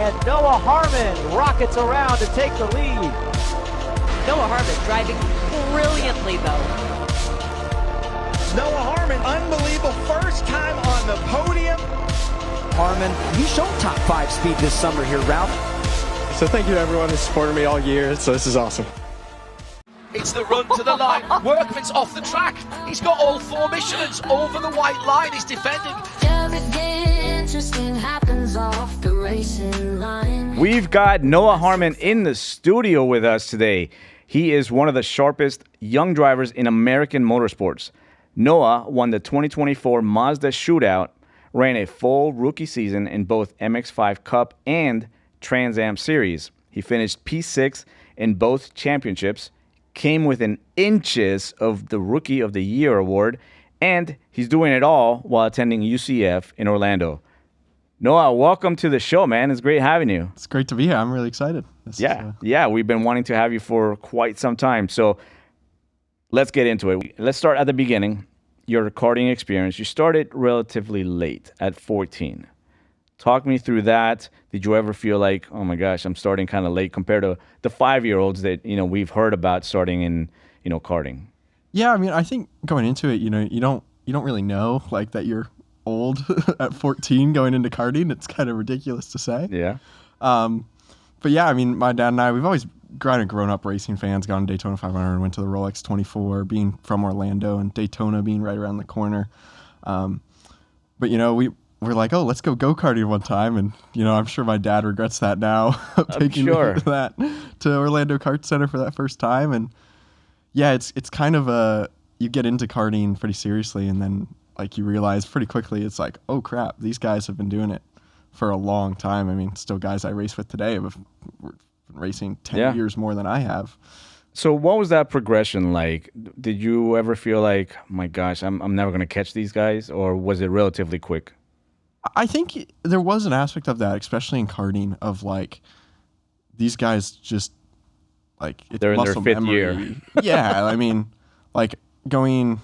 and Noah Harmon rockets around to take the lead. Noah Harmon driving brilliantly, though. Noah Harmon, unbelievable, first time on the podium. Harmon, he's shown top 5 speed this summer here, Ralph. So thank you to everyone who's supported me all year. So this is awesome. It's the run to the line. Workman's off the track. He's got all 4 Michelin's over the white line. He's defending. Everything interesting happens off the racing line. We've got Noah Harmon in the studio with us today. He is one of the sharpest young drivers in American motorsports. Noah won the 2024 Mazda Shootout, ran a full rookie season in both MX-5 Cup and Trans Am Series. He finished P6 in both championships, came within inches of the Rookie of the Year award, and he's doing it all while attending UCF in Orlando. Noah, welcome to the show, man. It's great having you. It's great to be here. I'm really excited. Yeah, we've been wanting to have you for quite some time. So let's get into it. Let's start at the beginning. Your karting experience. You started relatively late at 14. Talk me through that. Did you ever feel like, oh my gosh, I'm starting kind of late compared to the 5-year-olds that, we've heard about starting in, karting? Yeah, I mean, I think going into it, you don't really know like that you're old at 14 going into karting. It's kind of ridiculous to say. Yeah. But yeah, I mean, my dad and I, we've always grown up racing fans, gone to Daytona 500, went to the Rolex 24, being from Orlando and Daytona being right around the corner. But we're like, oh, let's go go-karting one time. And, I'm sure my dad regrets that now, taking me to Orlando Kart Center for that first time. And yeah, it's kind of you get into karting pretty seriously. And then like you realize pretty quickly, it's like, oh crap, these guys have been doing it for a long time. I mean, still guys I race with today have been racing 10 years more than I have. So what was that progression like? Did you ever feel like, my gosh, I'm never going to catch these guys? Or was it relatively quick? I think there was an aspect of that, especially in karting, of like these guys just like it's they're in their 5th memory. year. Yeah, I mean, like going.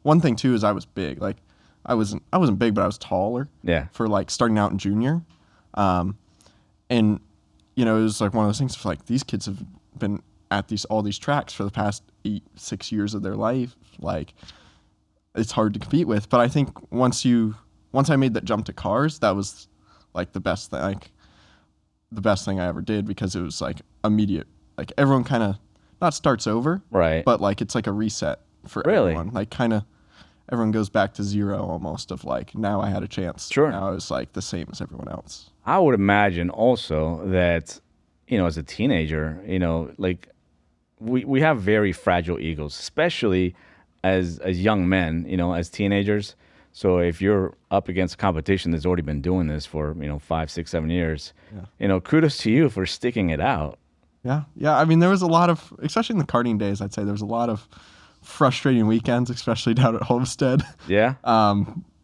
One thing too is I was big. Like I wasn't big, but I was taller. Yeah. For like starting out in junior, and it was like one of those things of like these kids have been at all these tracks for the past 6 years of their life. Like it's hard to compete with. But I think once I made that jump to cars, that was like the best thing. Like the best thing I ever did, because it was like immediate. Like everyone kind of not starts over, right? But like it's like a reset for everyone. Like kind of everyone goes back to zero almost. Of like now I had a chance. Sure. Now I was like the same as everyone else. I would imagine also that as a teenager, like we have very fragile egos, especially as young men, as teenagers. So if you're up against a competition that's already been doing this for 5, 6, 7 years, kudos to you for sticking it out. Yeah. I mean, there was a lot of, especially in the karting days, I'd say there was a lot of frustrating weekends, especially down at Homestead. Yeah.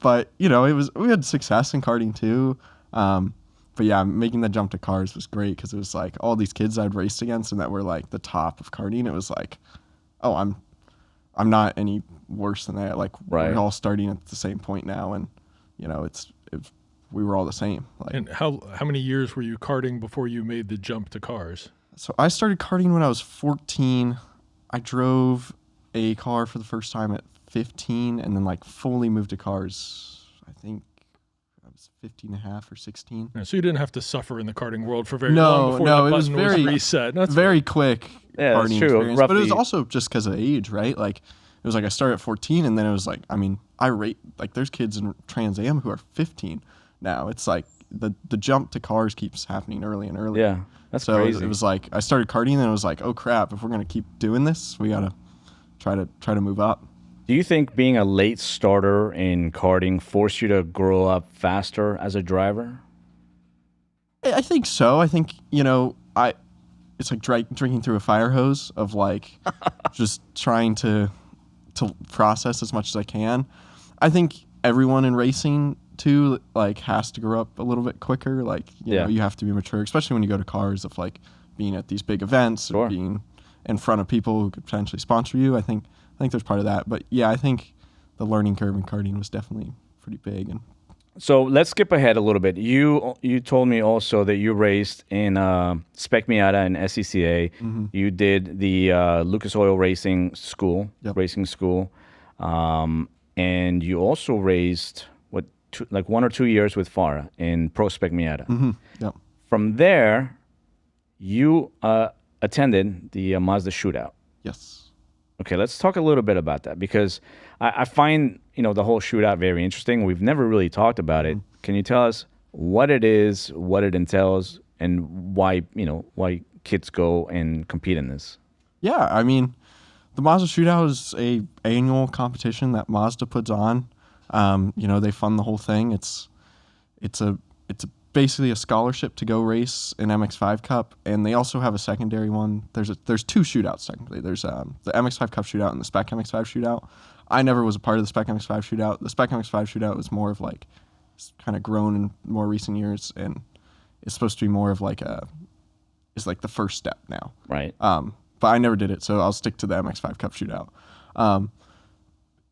But we had success in karting too. But yeah, making the jump to cars was great, because it was like all these kids I'd raced against and that were like the top of karting. It was like, oh, I'm not any worse than that. Like we're all starting at the same point now, and we were all the same. Like, and how many years were you karting before you made the jump to cars? So I started karting when I was 14. I drove a car for the first time at 15, and then like fully moved to cars, I think I was 15 and a half or 16. Yeah, so you didn't have to suffer in the karting world for very long before no, the it was button was reset. That's very quick. Yeah, karting that's true. experience. But it was also just because of age, right? Like it was like I started at 14, and then it was like, I mean, I rate like there's kids in Trans Am who are 15 now. It's like the jump to cars keeps happening early and early. Yeah, that's crazy. It was like I started karting, and it was like, oh crap, if we're gonna keep doing this, we gotta try to move up. Do you think being a late starter in karting forced you to grow up faster as a driver? I think so. I think it's like drinking through a fire hose of like just trying to process as much as I can. I think everyone in racing too like has to grow up a little bit quicker. Like you know, you have to be mature, especially when you go to cars, of like being at these big events or being in front of people who could potentially sponsor you. I think there's part of that. But yeah, I think the learning curve in karting was definitely pretty big. And So let's skip ahead a little bit. You told me also that you raced in Spec Miata and SCCA. You did the Lucas Oil Racing School, and you also raced like 1 or 2 years with Farah in Pro Spec Miata. Yep. From there, you attended the Mazda Shootout. Yes. Okay, let's talk a little bit about that because I find the whole shootout very interesting. We've never really talked about it. Can you tell us what it is, what it entails, and why kids go and compete in this? Yeah, I mean, the Mazda Shootout is a annual competition that Mazda puts on. They fund the whole thing. It's basically a scholarship to go race an MX-5 Cup, and they also have a secondary one. There's two shootouts technically. There's the MX-5 Cup shootout and the Spec MX-5 shootout. I never was a part of the Spec MX-5 shootout. The Spec MX-5 shootout was more of like kind of grown in more recent years, and it's supposed to be more of like it's like the first step now. Right. But I never did it, so I'll stick to the MX-5 Cup shootout.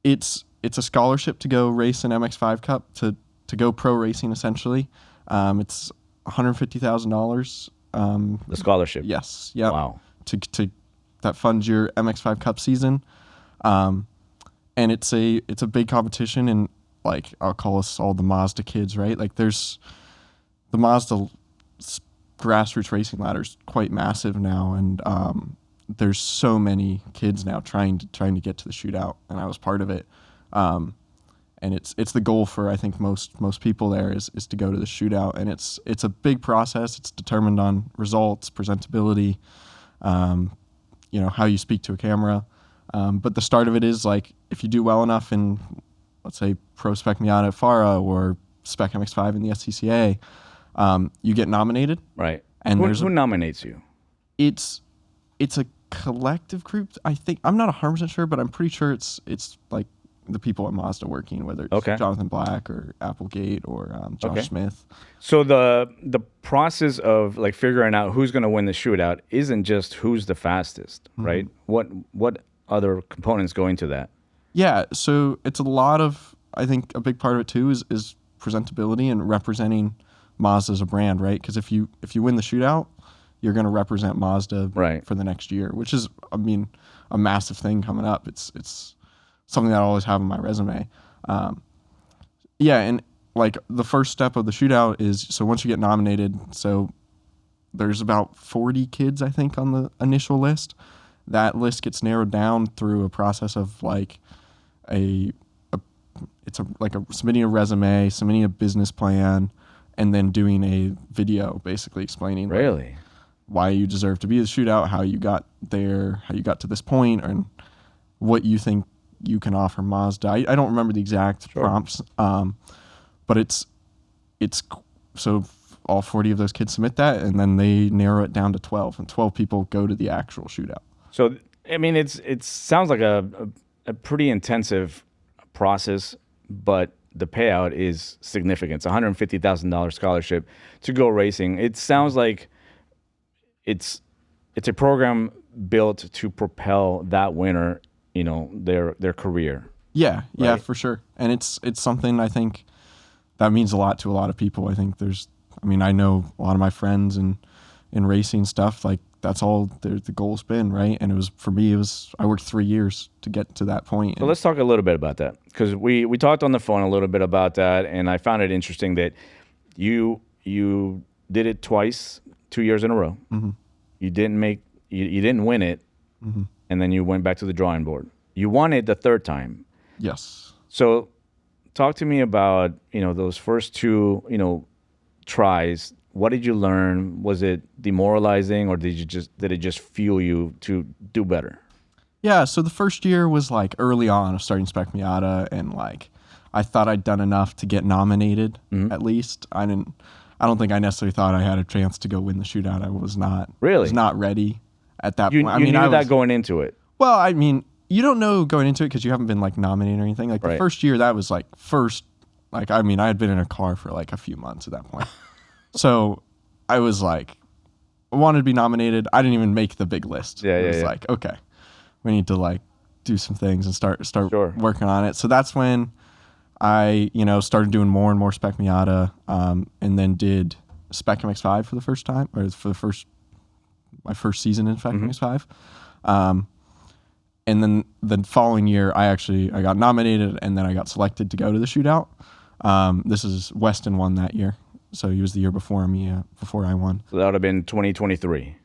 It's a scholarship to go race an MX-5 Cup to go pro racing essentially. It's $150,000. The scholarship. Yes. Yeah. Wow. To that funds your MX-5 Cup season, and it's a big competition, and like I'll call us all the Mazda kids, right? Like there's the Mazda grassroots racing ladder is quite massive now, and there's so many kids now trying to get to the shootout, and I was part of it. And it's the goal for I think most people there is to go to the shootout, and it's a big process. It's determined on results, presentability, how you speak to a camera. But the start of it is like if you do well enough in, let's say, Pro Spec Miata at FARA or Spec MX5 in the SCCA, you get nominated. Right. And who nominates you? It's a collective group. I think I'm not 100% sure, but I'm pretty sure it's like the people at Mazda working, whether it's Jonathan Black or Applegate or Josh Smith. So the process of like figuring out who's going to win the shootout isn't just who's the fastest, right? What other components go into that? Yeah, so it's a lot of, I think a big part of it too is presentability and representing Mazda as a brand, right? Because if you win the shootout, you're going to represent Mazda for the next year, which is, I mean, a massive thing coming up. It's something that I always have on my resume. And like the first step of the shootout is, so once you get nominated, so there's about 40 kids, I think, on the initial list. That list gets narrowed down through a process of like submitting a resume, submitting a business plan, and then doing a video basically explaining like, why you deserve to be the shootout, how you got there, how you got to this point, and what you think you can offer Mazda. I don't remember the exact prompts, but it's so all 40 of those kids submit that, and then they narrow it down to 12, and 12 people go to the actual shootout. So I mean, it sounds like a pretty intensive process, but the payout is significant. It's $150,000 scholarship to go racing. It sounds like it's a program built to propel that winner, their career. Yeah, for sure. And it's something I think that means a lot to a lot of people. I think I know a lot of my friends in racing stuff, like that's all the goal's been, right? And for me, I worked 3 years to get to that point. So let's talk a little bit about that, because we talked on the phone a little bit about that, and I found it interesting that you did it twice, 2 years in a row. Mm-hmm. You didn't win it, and then you went back to the drawing board. You won it the third time. Yes. So talk to me about, those first two, tries. What did you learn? Was it demoralizing, or did it just fuel you to do better? Yeah, so the first year was like early on of starting Spec Miata, and like I thought I'd done enough to get nominated at least. I don't think I necessarily thought I had a chance to go win the shootout. I was not ready at that point. You knew that going into it. Well, I mean, you don't know going into it because you haven't been like nominated or anything. Like the first year, that was like I had been in a car for like a few months at that point. So I was like, I wanted to be nominated. I didn't even make the big list. It was like, okay, we need to like do some things and start working on it. So that's when I, started doing more and more Spec Miata, and then did Spec MX5 for the first time, or my first season in Spec MX5. And then the following year, I got nominated, and then I got selected to go to the shootout. This is Westin won that year, so he was the year before me, before I won. So that would have been 2023.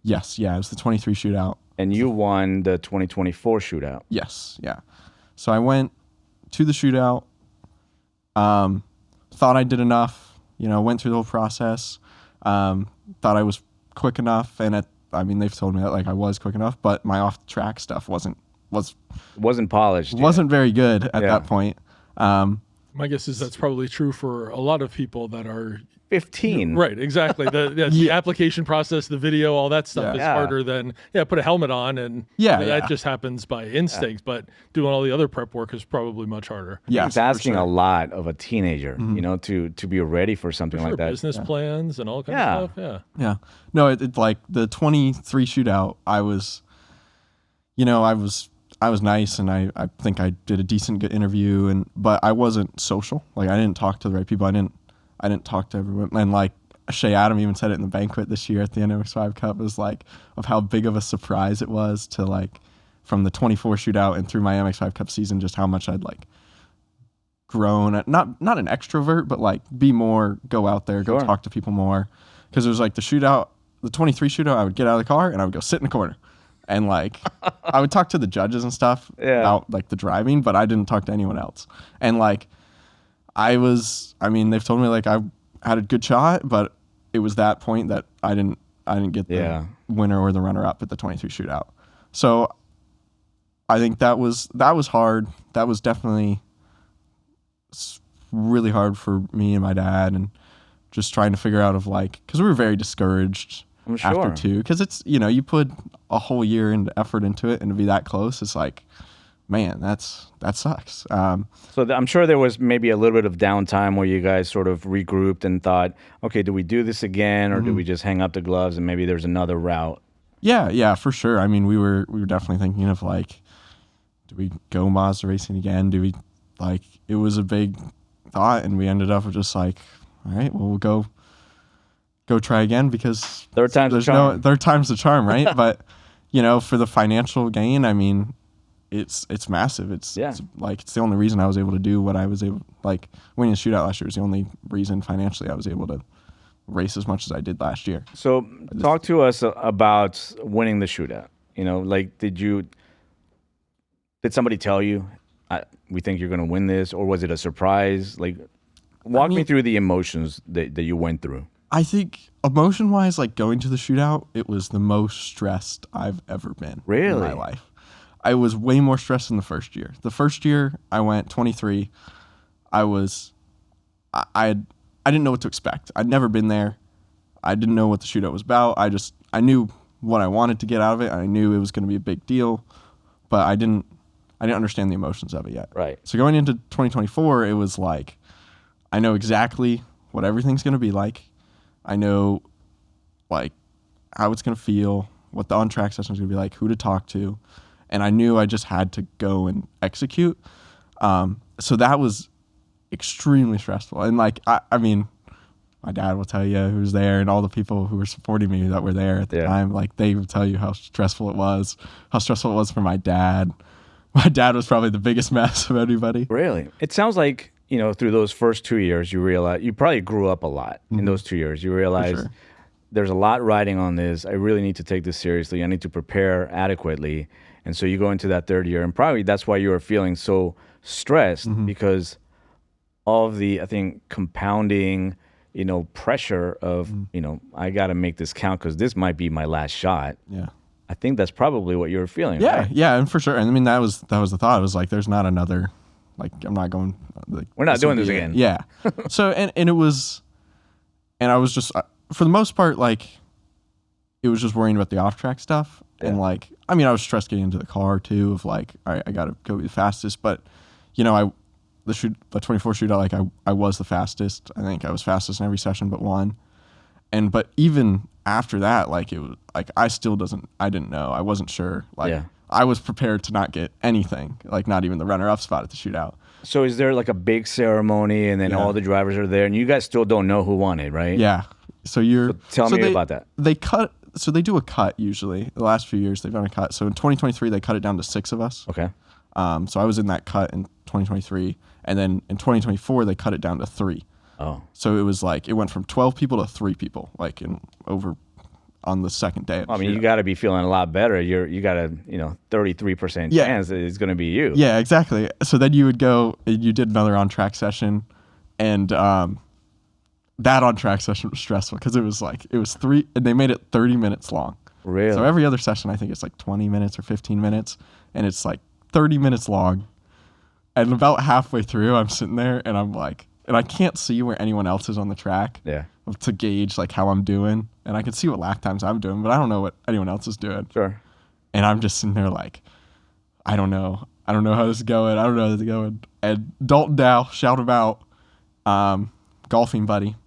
Yes, yeah, it was the 23 shootout. And you won the 2024 shootout. Yes, yeah. So I went to the shootout, thought I did enough, went through the whole process, thought I was quick enough, and they've told me that I was quick enough, but my off-track stuff wasn't polished. Wasn't very good at that point. My guess is that's probably true for a lot of people that are 15. Right, exactly. The application process, the video, all that stuff is harder than put a helmet on and that just happens by instinct. But doing all the other prep work is probably much harder. Yeah, it's asking a lot of a teenager, to be ready for something like that. Business plans and all kinds of stuff. Yeah. No, it's like the 23 shootout. I was nice, and I think I did a good interview, but I wasn't social. I didn't talk to the right people. I didn't talk to everyone. And Shea Adam even said it in the banquet this year at the MX5 Cup, was of how big of a surprise it was to from the 24 shootout and through my MX5 Cup season, just how much I'd grown. Not an extrovert, but be more, go out there, go talk to people more. Because it was the shootout, the 23 shootout, I would get out of the car and I would go sit in the corner. And I would talk to the judges and stuff about the driving, but I didn't talk to anyone else. And they've told me I had a good shot, but it was that point that I didn't get the winner or the runner up at the 23 shootout. So I think that was hard. That was definitely really hard for me and my dad, and just trying to figure out because we were very discouraged. I'm sure. After two, because it's you put a whole year into effort into it, and to be that close, it's man, that sucks. So I'm sure there was maybe a little bit of downtime where you guys sort of regrouped and thought, okay, do we do this again, or do we just hang up the gloves and maybe there's another route? Yeah, for sure. We were definitely thinking of do we go Mazda racing again? Do we it was a big thought, and we ended up with just all right, well, we'll go try again, because third time's the charm, right? But for the financial gain, it's massive. It's the only reason I was able to do what I was able, winning the shootout last year was the only reason financially I was able to race as much as I did last year. So talk to us about winning the shootout. Did somebody tell you, we think you're going to win this, or was it a surprise? Walk me through the emotions that you went through. I think emotion-wise, going to the shootout, it was the most stressed I've ever been in my life. I was way more stressed than the first year. The first year I went 23. I didn't know what to expect. I'd never been there. I didn't know what the shootout was about. I knew what I wanted to get out of it. I knew it was going to be a big deal, but I didn't understand the emotions of it yet. Right. So going into 2024, it was I know exactly what everything's going to be like. I know, how it's going to feel, what the on-track session is going to be like, who to talk to. And I knew I just had to go and execute. So that was extremely stressful. And, my dad will tell you who's there, and all the people who were supporting me that were there at the time, they would tell you how stressful it was for my dad. My dad was probably the biggest mess of anybody. Really? It sounds like, through those first 2 years, you realize you probably grew up a lot in those 2 years. You realize there's a lot riding on this. I really need to take this seriously. I need to prepare adequately. And so you go into that third year, and probably that's why you were feeling so stressed, because of the, I think, compounding, pressure of, I got to make this count because this might be my last shot. Yeah. I think that's probably what you were feeling. Yeah, right? yeah, and for sure. And that was the thought. It was there's not another. I'm not going. We're not doing this again. Yeah. So and it was, and I was just for the most part it was just worrying about the off track stuff, and I was stressed getting into the car too. Of all right, I got to go be the fastest. But the 24 shootout, I was the fastest. I think I was fastest in every session but one. But even after that, it was I didn't know. I wasn't sure. I I was prepared to not get anything, like not even the runner-up spot at the shootout. So is there like a big ceremony and then all the drivers are there and you guys still don't know who won it, right? Yeah. So tell me about that. So they do a cut usually. The last few years they've done a cut. So in 2023 they cut it down to 6 of us. Okay. So I was in that cut in 2023, and then in 2024 they cut it down to 3. Oh. So it was like it went from 12 people to 3 people, like on the second day. I mean, you got to be feeling a lot better. You got a 33% chance that it's going to be you. Yeah, exactly. So then you would go. You did another on-track session, and that on-track session was stressful because it was 3, and they made it 30 minutes long. Really? So every other session, I think it's like 20 minutes or 15 minutes, and it's like 30 minutes long. And about halfway through, I'm sitting there, and I'm like, and I can't see where anyone else is on the track. Yeah. To gauge like how I'm doing, and I can see what lap times I'm doing, but I don't know what anyone else is doing. Sure. And I'm just sitting there like, I don't know how this is going. I don't know how this is going. And Dalton Dow, shout him out, golfing buddy,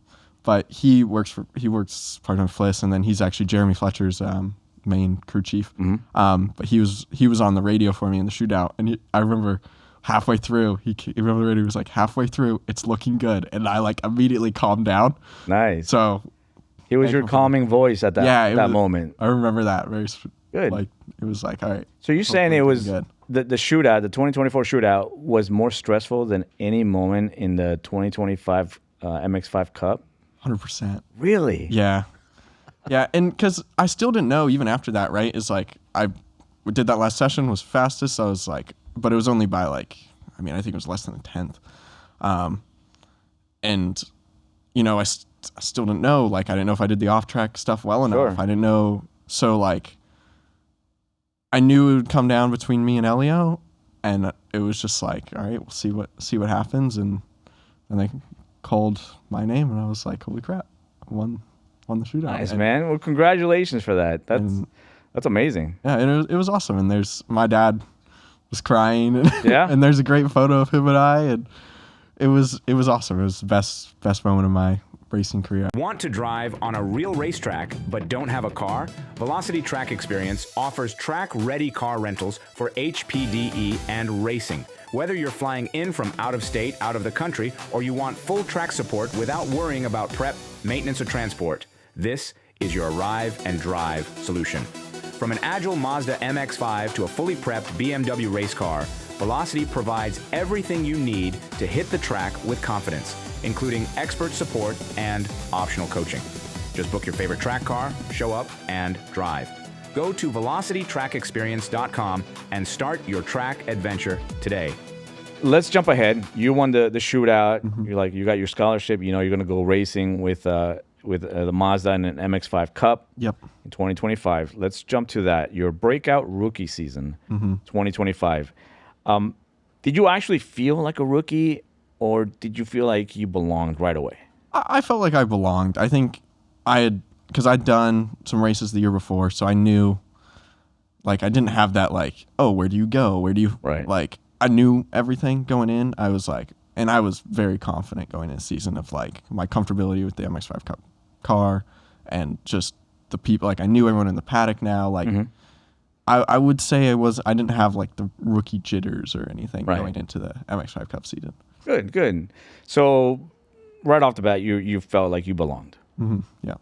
but he works part-time for Fliss, and then he's actually Jeremy Fletcher's main crew chief. Mm-hmm. But he was on the radio for me in the shootout, and I remember halfway through, he remember the radio, he was like, halfway through, it's looking good. And I like immediately calmed down. Nice. So he was your calming voice at that moment. I remember that very good. Like it was like, all right. So you're saying it was the shootout, the 2024 shootout was more stressful than any moment in the 2025 MX-5 Cup? 100%. Really? Yeah. Yeah, and because I still didn't know even after that, right? It's like I did that last session, was fastest. So I was like, but it was only by like, I think it was less than a 10th. And, I still didn't know. Like, I didn't know if I did the off-track stuff well enough. Sure. I didn't know. So, like, I knew it would come down between me and Elio. And it was just like, all right, we'll see what happens. And they called my name, and I was like, holy crap, won the shootout. Nice, man. Well, congratulations for that. That's amazing. Yeah, and it was awesome. And my dad was crying, and, yeah. And there's a great photo of him and I, and it was awesome. It was the best moment of my racing career. Want to drive on a real racetrack but don't have a car? Velocity Track Experience offers track-ready car rentals for HPDE and racing. Whether you're flying in from out of state, out of the country, or you want full track support without worrying about prep, maintenance, or transport, this is your arrive and drive solution. From an agile Mazda MX-5 to a fully prepped BMW race car, Velocity provides everything you need to hit the track with confidence, including expert support and optional coaching. Just book your favorite track car, show up, and drive. Go to velocitytrackexperience.com and start your track adventure today. Let's jump ahead. You won the shootout. Mm-hmm. You got your scholarship. You're going to go racing with the Mazda and an MX-5 Cup. Yep. In 2025. Let's jump to that. Your breakout rookie season, 2025. Did you actually feel like a rookie, or did you feel like you belonged right away? I felt like I belonged. I think because I'd done some races the year before, so I knew, like, I didn't have that, like, oh, where do you go? Where do you, right. Like, I knew everything going in. I was like, and I was very confident going into the season of, like, my comfortability with the MX-5 Cup car and just the people. Like, I knew everyone in the paddock now. Like, I would say I didn't have, like, the rookie jitters or anything going into the MX-5 Cup season. Good. So, right off the bat, you felt like you belonged. Yeah.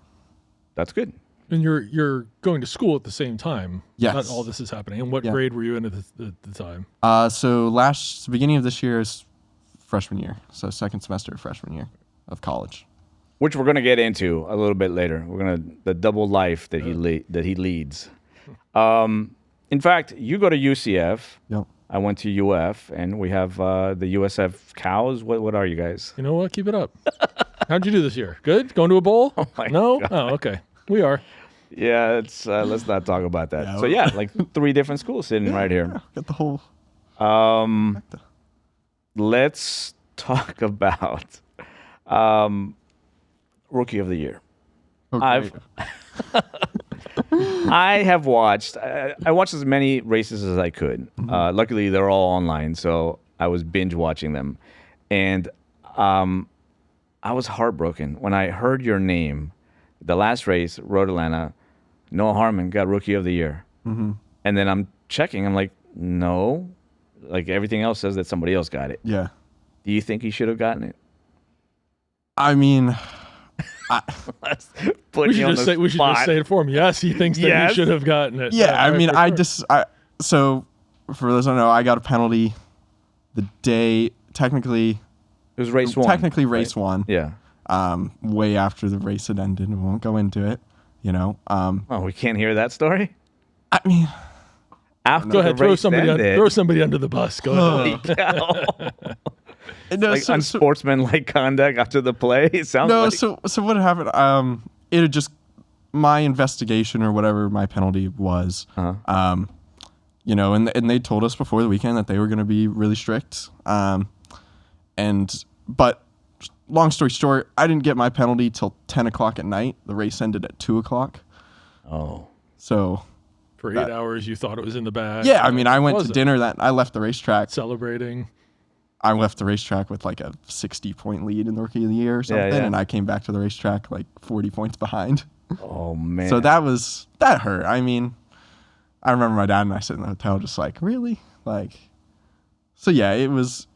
That's good. And you're going to school at the same time. Yes. Not all this is happening. And what grade were you in at the time? So beginning of this year is freshman year. So second semester of freshman year of college. Which we're going to get into a little bit later. The double life that he leads. In fact, you go to UCF. Yep. I went to UF, and we have the USF cows. What are you guys? You know what? Keep it up. How'd you do this year? Good? Going to a bowl? Oh my No? God. Oh, okay. We are. Yeah, it's let's not talk about that. So like 3 different schools sitting right here. Got the whole. Let's talk about Rookie of the Year. Okay. I have watched. I watched as many races as I could. Luckily, they're all online, so I was binge watching them, and I was heartbroken when I heard your name. The last race, Road Atlanta, Noah Harmon got Rookie of the Year, and then I'm checking. I'm like, no. Like, everything else says that somebody else got it. Yeah. Do you think he should have gotten it? I mean, we should just say it for him. Yes, he thinks that he should have gotten it. Yeah, I mean, so for those who don't know, I got a penalty the day, technically. It was race one. Technically race one. Yeah. Way after the race had ended. We won't go into it, you know. We can't hear that story? I mean. Go ahead, throw somebody under the bus. Go ahead. Like unsportsmanlike conduct after the play. It sounds like. So what happened? It had just my investigation or whatever my penalty was. You know, and they told us before the weekend that they were going to be really strict. But long story short, I didn't get my penalty till 10 o'clock at night. The race ended at 2 o'clock. Oh, so. For 8 hours, you thought it was in the bag. Yeah, I mean, I went to dinner I left the racetrack. Celebrating. I left the racetrack with like a 60-point lead in the Rookie of the Year or something, and I came back to the racetrack like 40 points behind. Oh, man. So that hurt. I mean, I remember my dad and I sitting in the hotel just like, really? Like, so yeah, it's.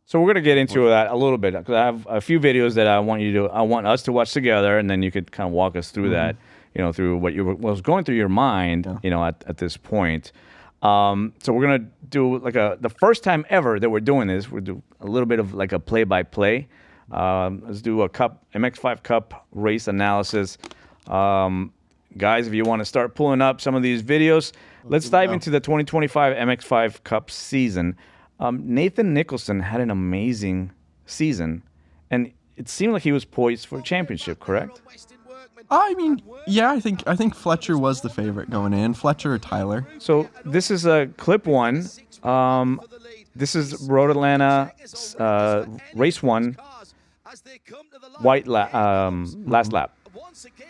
So we're going to get into that a little bit because I have a few videos that I want us to watch together, and then you could kind of walk us through that. You know, through what was going through your mind, you know, at this point. So we're gonna do like the first time ever that we're doing this. We'll do a little bit of like a play-by-play. Let's do a MX-5 Cup race analysis. Guys, if you want to start pulling up some of these videos, let's dive into the 2025 MX-5 Cup season. Nathan Nicholson had an amazing season, and it seemed like he was poised for a championship, correct? I mean, yeah, I think Fletcher was the favorite going in. Fletcher or Tyler. So this is a clip one. This is Road Atlanta race one, last lap.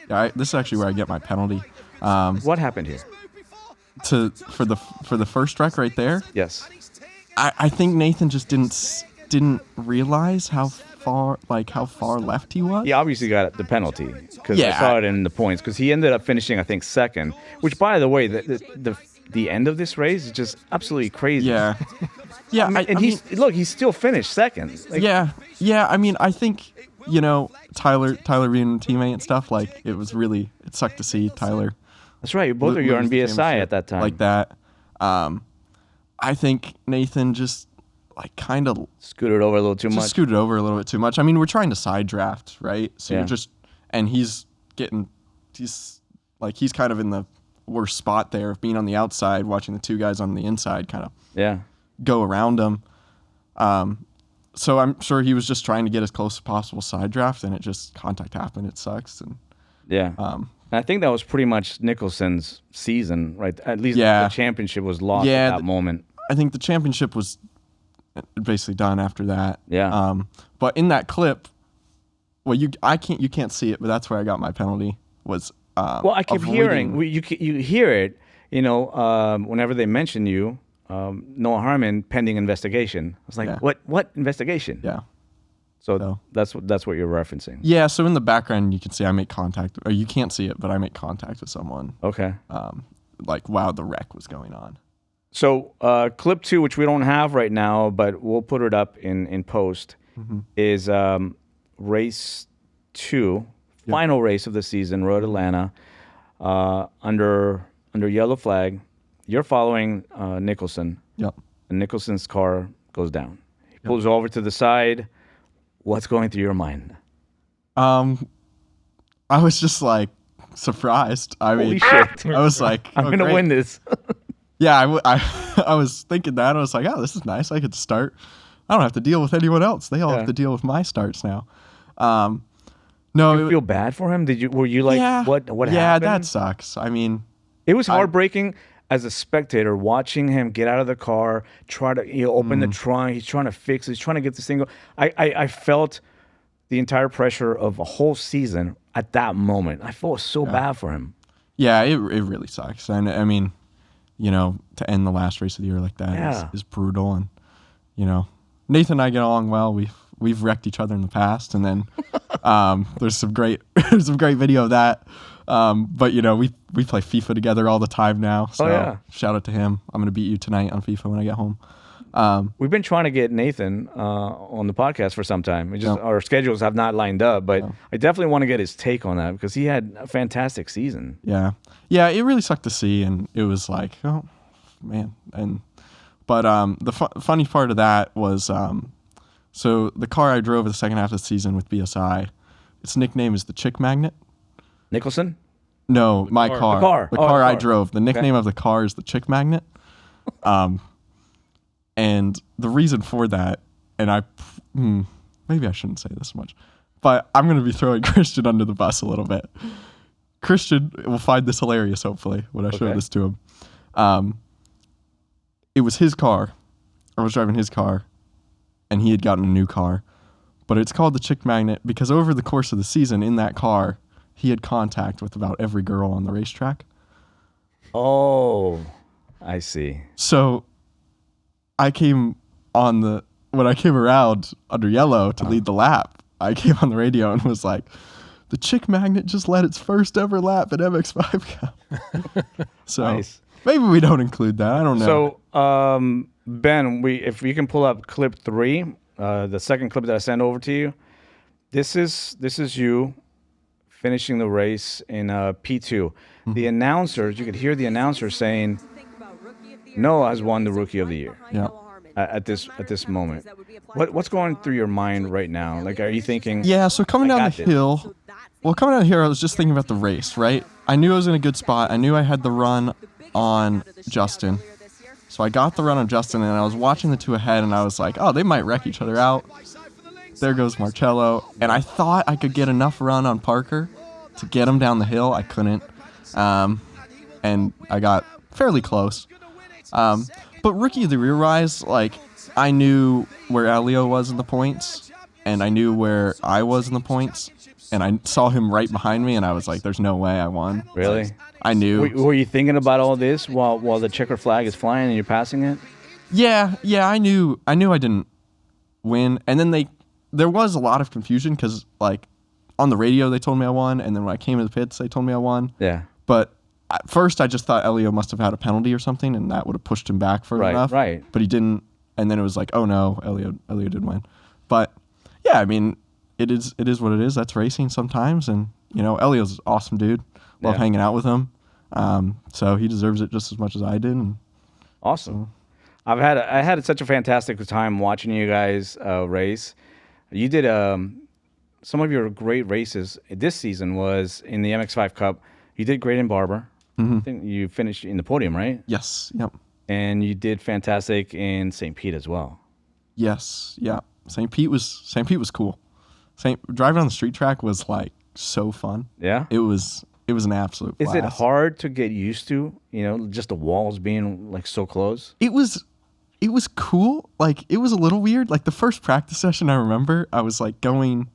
Yeah, this is actually where I get my penalty. What happened here? For the first wreck right there. Yes. I think Nathan just didn't realize how far left he was. He obviously got the penalty because I saw it in the points because he ended up finishing, I think, second. Which, by the way, the end of this race is just absolutely crazy. Yeah, yeah. I mean, he still finished second. Like, yeah. I mean, I think you know Tyler being a teammate and stuff. Like it sucked to see Tyler. That's right. Both of you are on BSI at that time. Like that. I think Nathan just. Like kind of scooted over a little too much. Scooted over a little bit too much. I mean, we're trying to side draft, right? So you're just, and he's kind of in the worst spot there of being on the outside, watching the two guys on the inside kind of go around him. So I'm sure he was just trying to get as close as possible side draft, and it just contact happened. It sucks. And and I think that was pretty much Nicholson's season, right? At least the championship was lost at that moment. I think the championship was basically done after that. Yeah. But in that clip, well, you can't see it, but that's where I got my penalty. Was I keep hearing you hear it. You know, whenever they mention you, Noah Harmon pending investigation. I was like, what investigation? Yeah. So that's what you're referencing. Yeah. So in the background, you can see I make contact, or you can't see it, but I make contact with someone. Okay. Like while the wreck was going on. So clip 2, which we don't have right now, but we'll put it up in post, is race 2, final race of the season, Road Atlanta, under yellow flag. You're following Nicholson. Yep. And Nicholson's car goes down. He pulls over to the side. What's going through your mind? I was just like surprised. I mean, holy shit! I was like, I'm gonna win this. Yeah, I was thinking that. I was like, oh, this is nice. I could start. I don't have to deal with anyone else. They all have to deal with my starts now. No, did you feel bad for him? Were you like, what happened? Yeah, that sucks. I mean, it was heartbreaking as a spectator watching him get out of the car, try to open the trunk. He's trying to fix it. He's trying to get this thing. I felt the entire pressure of a whole season at that moment. I felt so bad for him. Yeah, it really sucks. And I mean, you know, to end the last race of the year like that is brutal. And, you know, Nathan and I get along well. We've wrecked each other in the past. And then There's some great video of that. But we play FIFA together all the time now. So shout out to him. I'm gonna beat you tonight on FIFA when I get home. We've been trying to get Nathan on the podcast for some time. Our schedules have not lined up, but I definitely want to get his take on that because he had a fantastic season. Yeah, it really sucked to see, and it was like, oh man. But the funny part of that was, so the car I drove the second half of the season with BSI, its nickname is the Chick Magnet. Nicholson? No, my car. The car I drove. The nickname of the car is the Chick Magnet. And the reason for that, and maybe I shouldn't say this much, but I'm going to be throwing Christian under the bus a little bit. Christian will find this hilarious, hopefully, when I show this to him. It was his car. I was driving his car, and he had gotten a new car. But it's called the Chick Magnet because over the course of the season in that car, he had contact with about every girl on the racetrack. Oh, I see. So when I came around under yellow to lead the lap, I came on the radio and was like, the Chick Magnet just led its first ever lap at MX-5 Cup. So nice. Maybe we don't include that. I don't know. So, Ben, if you can pull up clip 3, the second clip that I sent over to you, this is you finishing the race in P2. Mm-hmm. The announcers, you could hear the announcer saying, Noah has won the Rookie of the Year. Yeah. At this moment, what's going through your mind right now? Like, are you thinking? Yeah. So coming down the hill, I was just thinking about the race. Right. I knew I was in a good spot. I knew I had the run on Justin. So I got the run on Justin, and I was watching the two ahead, and I was like, oh, they might wreck each other out. There goes Marcello, and I thought I could get enough run on Parker to get him down the hill. I couldn't, and I got fairly close. But Rookie of the Year wise, like, I knew where Elio was in the points, and I knew where I was in the points, and I saw him right behind me, and I was like, there's no way I won. Really? I knew. Were you thinking about all this while the checker flag is flying and you're passing it? Yeah, I knew I didn't win, and then there was a lot of confusion because, like, on the radio they told me I won, and then when I came to the pits they told me I won. Yeah. But at first I just thought Elio must have had a penalty or something, and that would have pushed him back further enough. Right. But he didn't, and then it was like, oh no, Elio did win. But yeah, I mean, it is what it is. That's racing sometimes, and Elio's an awesome dude. Love hanging out with him. So he deserves it just as much as I did. And awesome. I had such a fantastic time watching you guys race. You did some of your great races this season was in the MX-5 Cup. You did great in Barber. Mm-hmm. I think you finished in the podium, right? Yes. Yep. And you did fantastic in St. Pete as well. Yes. Yeah. St. Pete was cool. Driving on the street track was like so fun. Yeah. It was an absolute blast. Is it hard to get used to, just the walls being like so close? It was cool. Like, it was a little weird. Like, the first practice session I remember, I was like going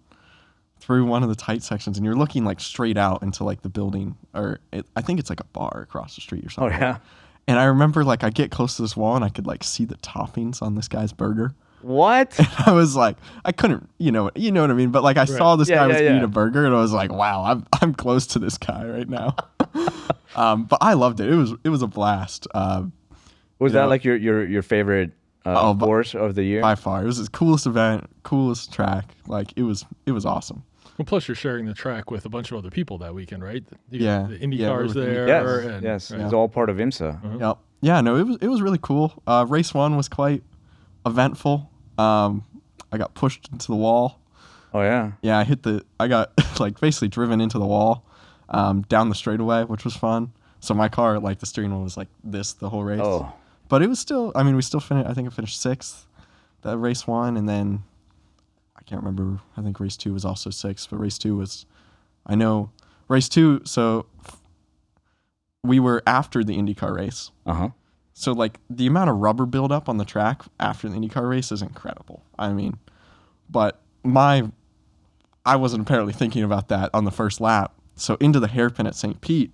through one of the tight sections, and you're looking like straight out into like the building, I think it's like a bar across the street or something. Oh, yeah. And I remember like I get close to this wall and I could like see the toppings on this guy's burger. What? And I was like, I couldn't, you know what I mean? But like I saw this guy was eating a burger, and I was like, wow, I'm close to this guy right now. But I loved it. It was a blast. Was that like your favorite course of the year? By far. It was the coolest event, coolest track. Like, it was awesome. Well, plus you're sharing the track with a bunch of other people that weekend, right? Yeah. The Indy cars there. Yes. Right. It's all part of IMSA. Uh-huh. Yep. Yeah, no, it was really cool. Race 1 was quite eventful. I got pushed into the wall. Oh, yeah? Yeah, I got like basically driven into the wall down the straightaway, which was fun. So my car, like the steering wheel was like this the whole race. Oh. But it was still, I mean, we still finished, I think I finished 6th, that race 1, and then I can't remember, I think race 2 was also 6th, but race 2 was, I know, race 2, so we were after the IndyCar race. Uh-huh. So, like, the amount of rubber buildup on the track after the IndyCar race is incredible. I mean, but I wasn't apparently thinking about that on the first lap. So into the hairpin at St. Pete,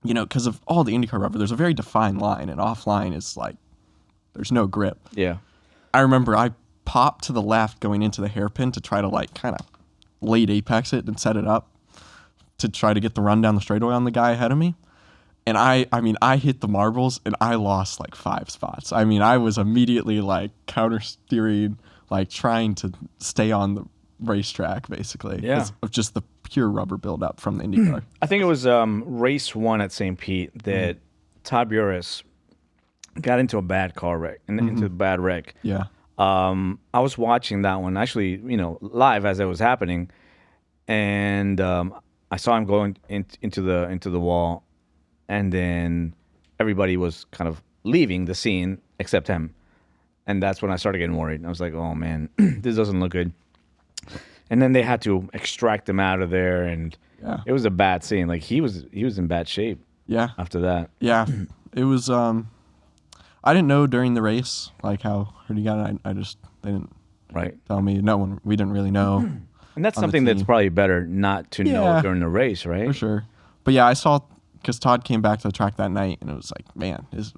you know, because of all the IndyCar rubber, there's a very defined line, and offline is like, there's no grip. Yeah. I remember I popped to the left going into the hairpin to try to, like, kind of late apex it and set it up to try to get the run down the straightaway on the guy ahead of me. And I hit the marbles and I lost like 5 spots. I mean, I was immediately like counter steering, like trying to stay on the racetrack basically. Yeah. Of just the pure rubber buildup from the IndyCar. I think it was race 1 at St. Pete that Todd Burris got into a bad car wreck, into a bad wreck. Yeah. I was watching that one actually, live as it was happening, and I saw him going into the wall, and then everybody was kind of leaving the scene except him, and that's when I started getting worried. I was like, "Oh man, this doesn't look good." And then they had to extract him out of there, and it was a bad scene. Like he was in bad shape. Yeah. After that. Yeah, it was. I didn't know during the race like how hurt he got. They didn't tell me. We didn't really know. And that's something that's probably better not to know during the race, right? For sure. But yeah, I saw because Todd came back to the track that night, and it was like, man, it's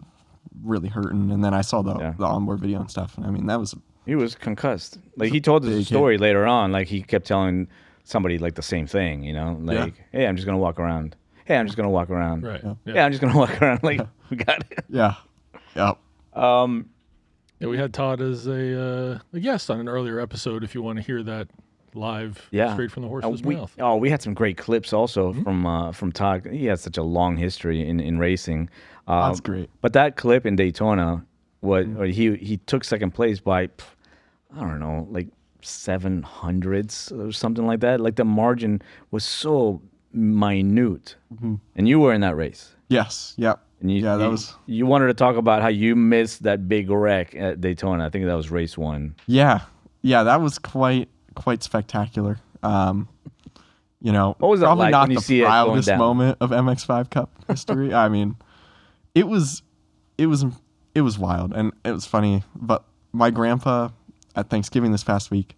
really hurting. And then I saw the onboard video and stuff, and I mean that was. He was concussed. Like he told the story later on. Like he kept telling somebody like the same thing. Hey, I'm just gonna walk around. Hey, I'm just gonna walk around. Right. Yeah, I'm just gonna walk around. Like we got it. Yeah. Yep. We had Todd as a guest on an earlier episode. If you want to hear that live, straight from the horse's mouth. Oh, we had some great clips also from Todd. He has such a long history in racing. That's great. But that clip in Daytona, he took second place by, I don't know, like 700ths or something like that. Like the margin was so minute, and you were in that race. Yes. Yep. And you wanted to talk about how you missed that big wreck at Daytona. I think that was race 1. Yeah, that was quite spectacular. What was that probably like not when you the see it going proudest down? moment of MX5 Cup history. I mean, it was wild and it was funny. But my grandpa at Thanksgiving this past week,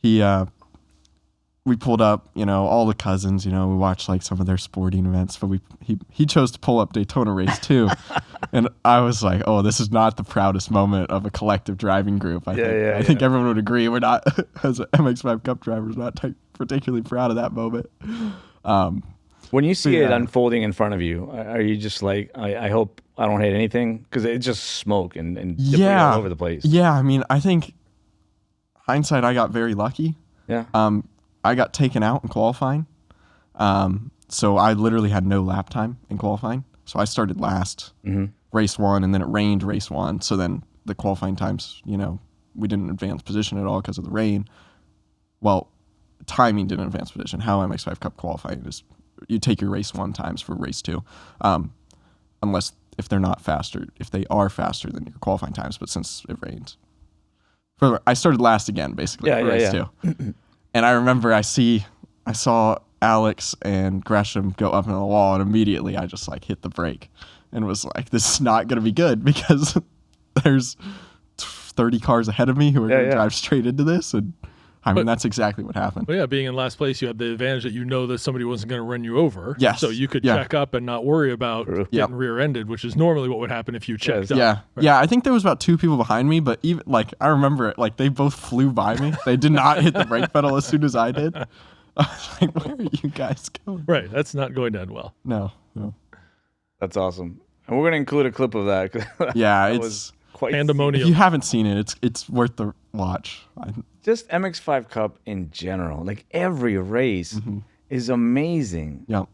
we pulled up, all the cousins, we watched like some of their sporting events, but he chose to pull up Daytona race 2. And I was like, oh, this is not the proudest moment of a collective driving group. I think everyone would agree. We're not, as an MX5 Cup drivers, not particularly proud of that moment. When you see it unfolding in front of you, are you just like, I hope I don't hit anything? Because it's just smoke and debris all over the place. Yeah, I mean, I think hindsight, I got very lucky. Yeah. I got taken out in qualifying. So I literally had no lap time in qualifying. So I started last race 1, and then it rained race 1. So then the qualifying times, we didn't advance position at all because of the rain. Well, timing didn't advance position. How MX5 Cup qualifying is you take your race 1 times for race 2. Unless if they're not faster, if they are faster than your qualifying times, but since it rains. I started last again, basically, for race 2. And I remember I saw Alex and Gresham go up into the wall, and immediately I just like hit the brake and was like, this is not going to be good because there's 30 cars ahead of me who are going to drive straight into this. And I mean, that's exactly what happened. Well, being in last place, you had the advantage that that somebody wasn't going to run you over. Yes. So you could check up and not worry about getting rear-ended, which is normally what would happen if you checked up. Yeah. Right? Yeah, I think there was about 2 people behind me, but even like I remember it, like they both flew by me. They did not hit the brake pedal as soon as I did. I was like, where are you guys going? Right. That's not going down well. No. That's awesome. And we're going to include a clip of that. Yeah, it's quite pandemonium. If you haven't seen it, it's worth the watch. Just MX5 Cup in general, like every race is amazing. Yeah,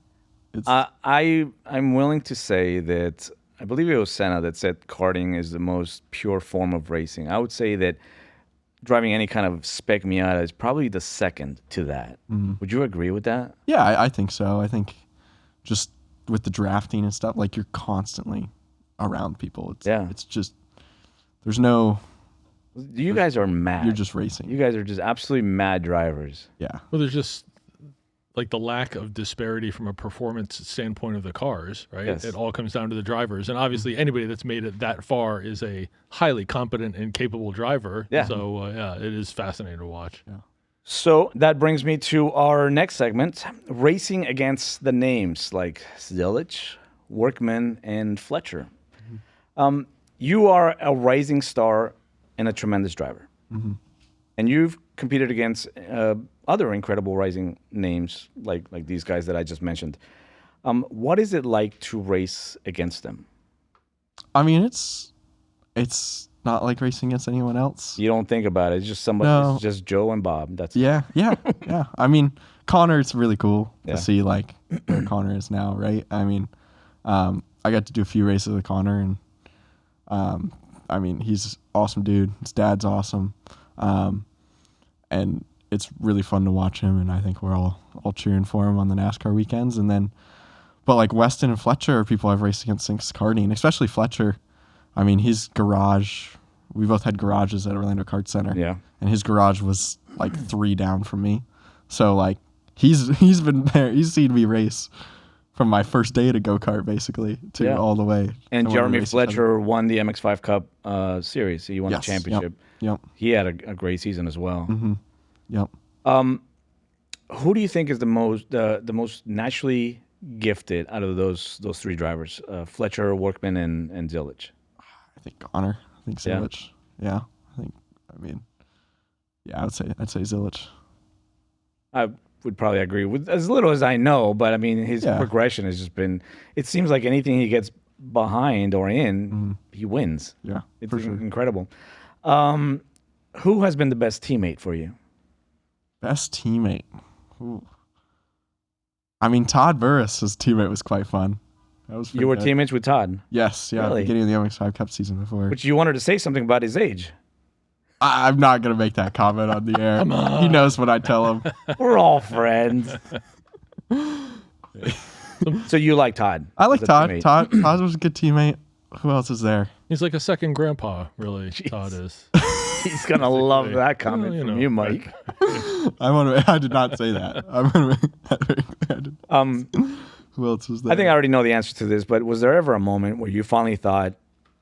I'm willing to say that I believe it was Senna that said karting is the most pure form of racing. I would say that driving any kind of spec Miata is probably the second to that. Would you agree with that? Yeah, I think so. I think just with the drafting and stuff, like you're constantly around people. It's just there's no. You guys are mad. You're just racing. You guys are just absolutely mad drivers. Yeah. Well, there's just like the lack of disparity from a performance standpoint of the cars, right? Yes. It all comes down to the drivers. And obviously anybody that's made it that far is a highly competent and capable driver. Yeah. So, it is fascinating to watch. Yeah. So that brings me to our next segment, racing against the names like Zilisch, Workman, and Fletcher. You are a rising star and a tremendous driver. And you've competed against other incredible racing names like these guys that I just mentioned. What is it like to race against them? I mean, it's not like racing against anyone else. You don't think about it. It's just somebody. No. It's just Joe and Bob. That's yeah. I mean, Connor, it's really cool to see like where Connor is now, right? I mean, I got to do a few races with Connor, and I mean, he's an awesome dude. His dad's awesome, and it's really fun to watch him. And I think we're all cheering for him on the NASCAR weekends. And then, but like Westin and Fletcher are people I've raced against since karting, especially Fletcher. I mean, his garage. We both had garages at Orlando Kart Center. Yeah, and his garage was like 3 down from me, so like he's been there. He's seen me race from my first day to go-kart basically to all the way. And Jeremy Fletcher won the MX-5 Cup series. He won the championship. Yep. He had a great season as well. Mm-hmm. Yep. Who do you think is the most naturally gifted out of those 3 drivers? Fletcher, Workman, and Zilisch. I think Connor. I think Zilisch. Yeah. I'd say Zilisch. I would probably agree with as little as I know, but I mean his progression has just been. It seems like anything he gets behind or in, he wins. Yeah, it's incredible. Who has been the best teammate for you? Best teammate. Ooh. I mean, Todd Burris, his teammate was quite fun. You were teammates with Todd? Yes, yeah, really? At the beginning of the MX-5 Cup season before. But you wanted to say something about his age. I'm not going to make that comment on the air. Come on. He knows what I tell him. We're all friends. So you like Todd? I like Todd. Todd was a good teammate. Who else is there? He's like a second grandpa, really. Jeez. Todd is. He's going to love that comment from you, Mike. I did not say that. I want to make that very clear. Who else was there? I think I already know the answer to this, but was there ever a moment where you finally thought,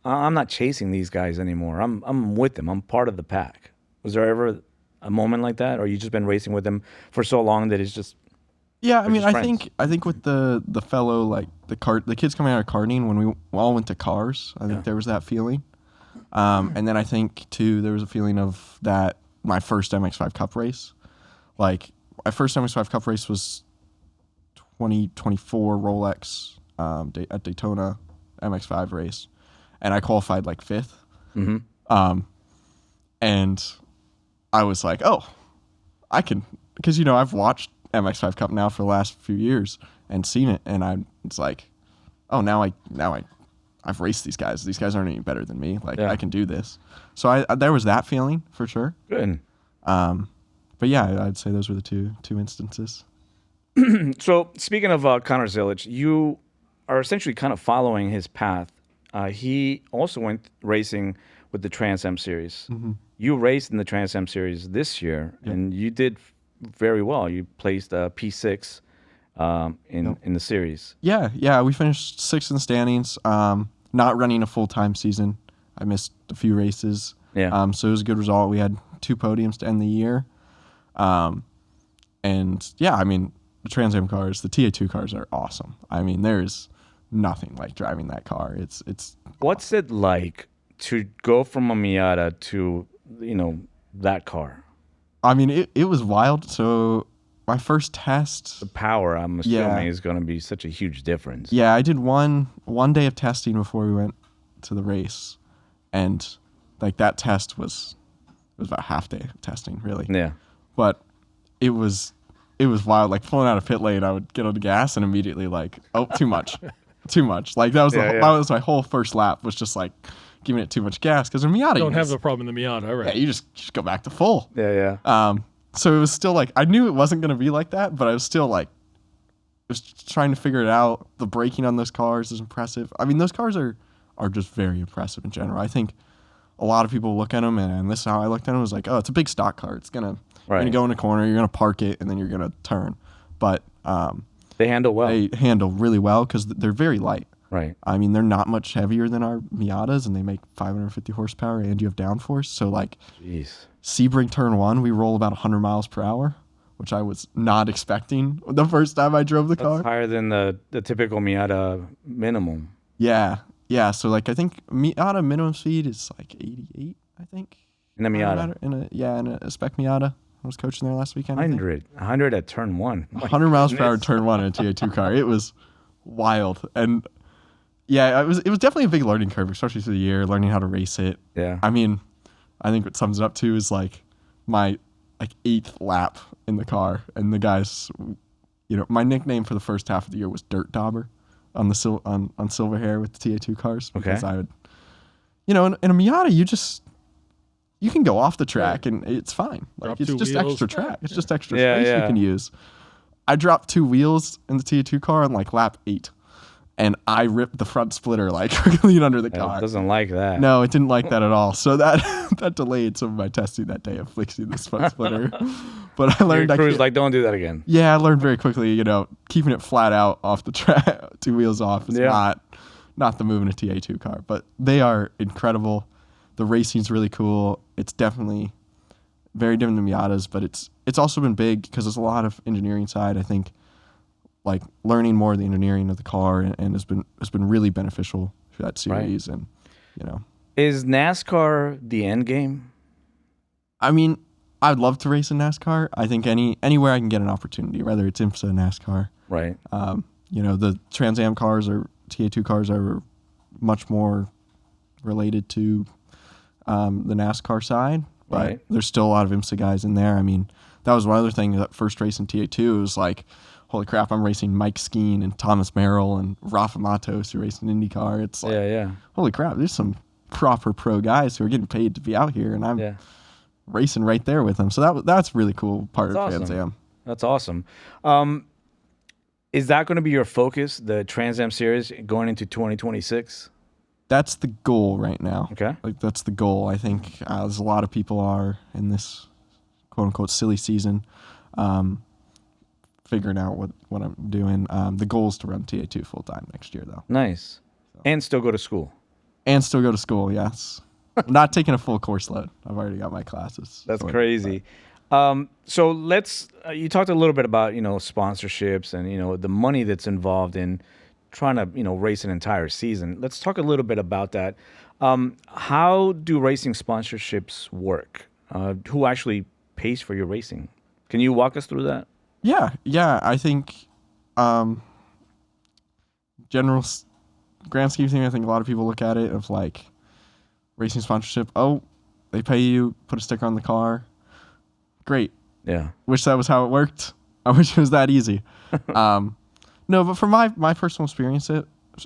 I'm not chasing these guys anymore. I'm with them. I'm part of the pack. Was there ever a moment like that, or you just been racing with them for so long that it's just? Yeah, I mean, I think with the fellow like the kids coming out of karting when we all went to cars, I think there was that feeling, and then I think too there was a feeling of that my first MX-5 Cup race, like my first MX-5 Cup race was 2024 Rolex at Daytona MX-5 race. And I qualified like 5th. Mm-hmm. And I was like, oh, I can, because, I've watched MX-5 Cup now for the last few years and seen it. And it's like, oh, now I've raced these guys. These guys aren't any better than me. Like, I can do this. So there was that feeling for sure. Good. But yeah, I'd say those were the two instances. So speaking of Connor Zilisch, you are essentially kind of following his path. He also went racing with the Trans Am Series. Mm-hmm. You raced in the Trans Am Series this year, and you did very well. You placed P6 in the series. Yeah. We finished 6th in the standings. Not running a full-time season. I missed a few races. Yeah. So it was a good result. We had 2 podiums to end the year. And yeah, I mean, the Trans Am cars, the TA2 cars are awesome. I mean, there's nothing like driving that car. It's What's it like to go from a Miata to that car? I mean, it was wild. So my first test, the power, I'm assuming, is going to be such a huge difference. Yeah, I did one day of testing before we went to the race, and like that test was about half day of testing, really. Yeah, but it was wild. Like pulling out of pit lane, I would get on the gas and immediately like, oh, too much. Too much. Like that was that was my whole first lap, was just like giving it too much gas, because in Miata don't have the problem in the Miata, right? Yeah, you just go back to full. Yeah. So it was still like, I knew it wasn't going to be like that, but I was still like, just trying to figure it out. The braking on those cars is impressive. I mean, those cars are just very impressive in general. I think a lot of people look at them, and this is how I looked at them. It was like, oh, it's a big stock car. It's gonna go in a corner, you're gonna park it, and then you're gonna turn. But they handle well. They handle really well because they're very light. Right. I mean, they're not much heavier than our Miatas, and they make 550 horsepower, and you have downforce. So, like, Sebring Turn 1, we roll about 100 miles per hour, which I was not expecting the first time I drove the car. That's higher than the typical Miata minimum. Yeah. So, like, I think Miata minimum speed is, like, 88, I think. In a Miata. In a spec Miata. I was coaching there last weekend. 100 at turn 1. 100 miles per hour turn 1 in a TA2 car. It was wild. And yeah, it was definitely a big learning curve, especially through the year, learning how to race it. Yeah. I mean, I think what sums it up to is like my 8th lap in the car, and the guys, my nickname for the first half of the year was Dirt Dauber on the on silver hair with the TA2 cars, because I would, in a Miata, you can go off the track and it's fine. Like, it's just extra track. It's just extra space you can use. I dropped 2 wheels in the Tia2 car on like lap 8, and I ripped the front splitter like clean under the car. It doesn't like that. No, it didn't like that at all. So that delayed some of my testing that day of fixing this front splitter. But I learned don't do that again. Yeah, I learned very quickly. Keeping it flat out off the track, 2 wheels off, is not the move in a Tia2 car. But they are incredible. The racing's really cool. It's definitely very different than Miatas, but it's also been big because there's a lot of engineering side. I think like learning more of the engineering of the car and has been really beneficial for that series. Right. And is NASCAR the end game? I mean, I'd love to race in NASCAR. I think anywhere I can get an opportunity, whether it's IMSA, NASCAR. Right. The Trans Am cars or TA2 cars are much more related to the NASCAR side, but there's still a lot of IMSA guys in there. I mean, that was one other thing. That first race in TA2 was like, holy crap, I'm racing Mike Skeen and Thomas Merrill and Rafa Matos who raced in IndyCar. It's like, holy crap, there's some proper pro guys who are getting paid to be out here, and I'm racing right there with them. So that's really cool part of Trans Am. That's awesome. Is that going to be your focus, the Trans Am series, going into 2026? That's the goal right now. Okay. Like, that's the goal. I think as a lot of people are in this quote-unquote silly season, figuring out what I'm doing. The goal is to run TA2 full-time next year, though. Nice. So. And still go to school. And still go to school, yes. I'm not taking a full course load. I've already got my classes. That's crazy. So let's, you talked a little bit about, sponsorships and, the money that's involved in trying to race an entire season. Let's talk a little bit about that. How do racing sponsorships work? Who actually pays for your racing? Can you walk us through that? Yeah. I think grand scheme of things, I think a lot of people look at it of like racing sponsorship. Oh, they pay you, put a sticker on the car. Great. Yeah. Wish that was how it worked. I wish it was that easy. No, but from my personal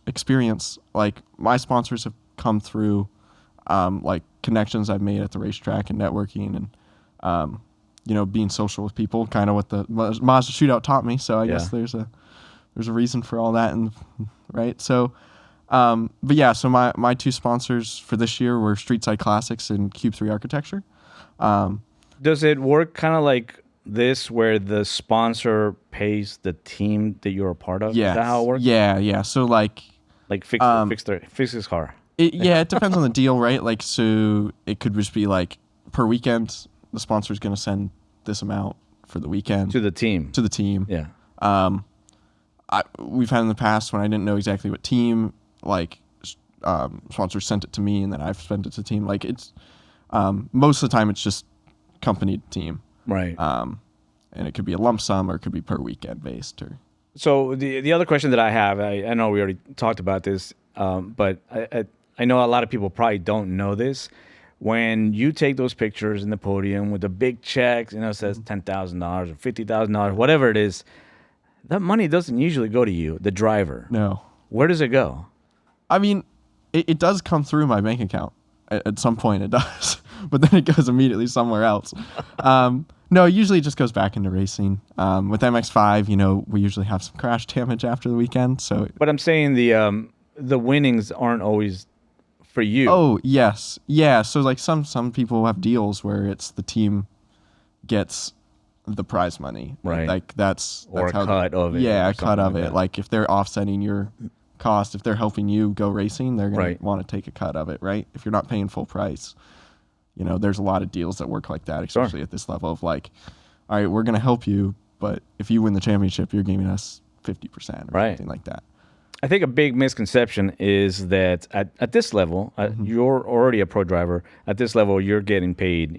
experience, like my sponsors have come through, like connections I've made at the racetrack and networking and, being social with people, kind of what the Mazda Shootout taught me. So I guess there's a reason for all that, and right. So, so my 2 sponsors for this year were Street Side Classics and Cube 3 Architecture. Does it work kind of like this, where the sponsor pays the team that you're a part of? Yeah. Is that how it works? Yeah. So fix his car. It depends on the deal, right? Like, so it could just be like per weekend, the sponsor is going to send this amount for the weekend to the team. Yeah. We've had in the past when I didn't know exactly what team, like sponsors sent it to me, and then I've sent it to the team. Like, it's most of the time it's just company to team. Right. And it could be a lump sum, or it could be per weekend based. Or so the other question that I have, I know we already talked about this, but I know a lot of people probably don't know this. When you take those pictures in the podium with the big checks, it says $10,000 or $50,000, whatever it is, that money doesn't usually go to you, the driver. No. Where does it go? I mean, it does come through my bank account. At some point it does, but then it goes immediately somewhere else. No, usually it just goes back into racing. With MX-5, we usually have some crash damage after the weekend. So, but I'm saying the winnings aren't always for you. Oh, yes. Yeah, so like some people have deals where it's the team gets the prize money. Right. Like that's or how a cut of it. Yeah, a cut of it. Like if they're offsetting your cost, if they're helping you go racing, they're going to want to take a cut of it, right? If you're not paying full price. There's a lot of deals that work like that, especially at this level of like, all right, we're going to help you, but if you win the championship, you're giving us 50% or something like that. I think a big misconception is that at this level, you're already a pro driver. At this level, you're getting paid,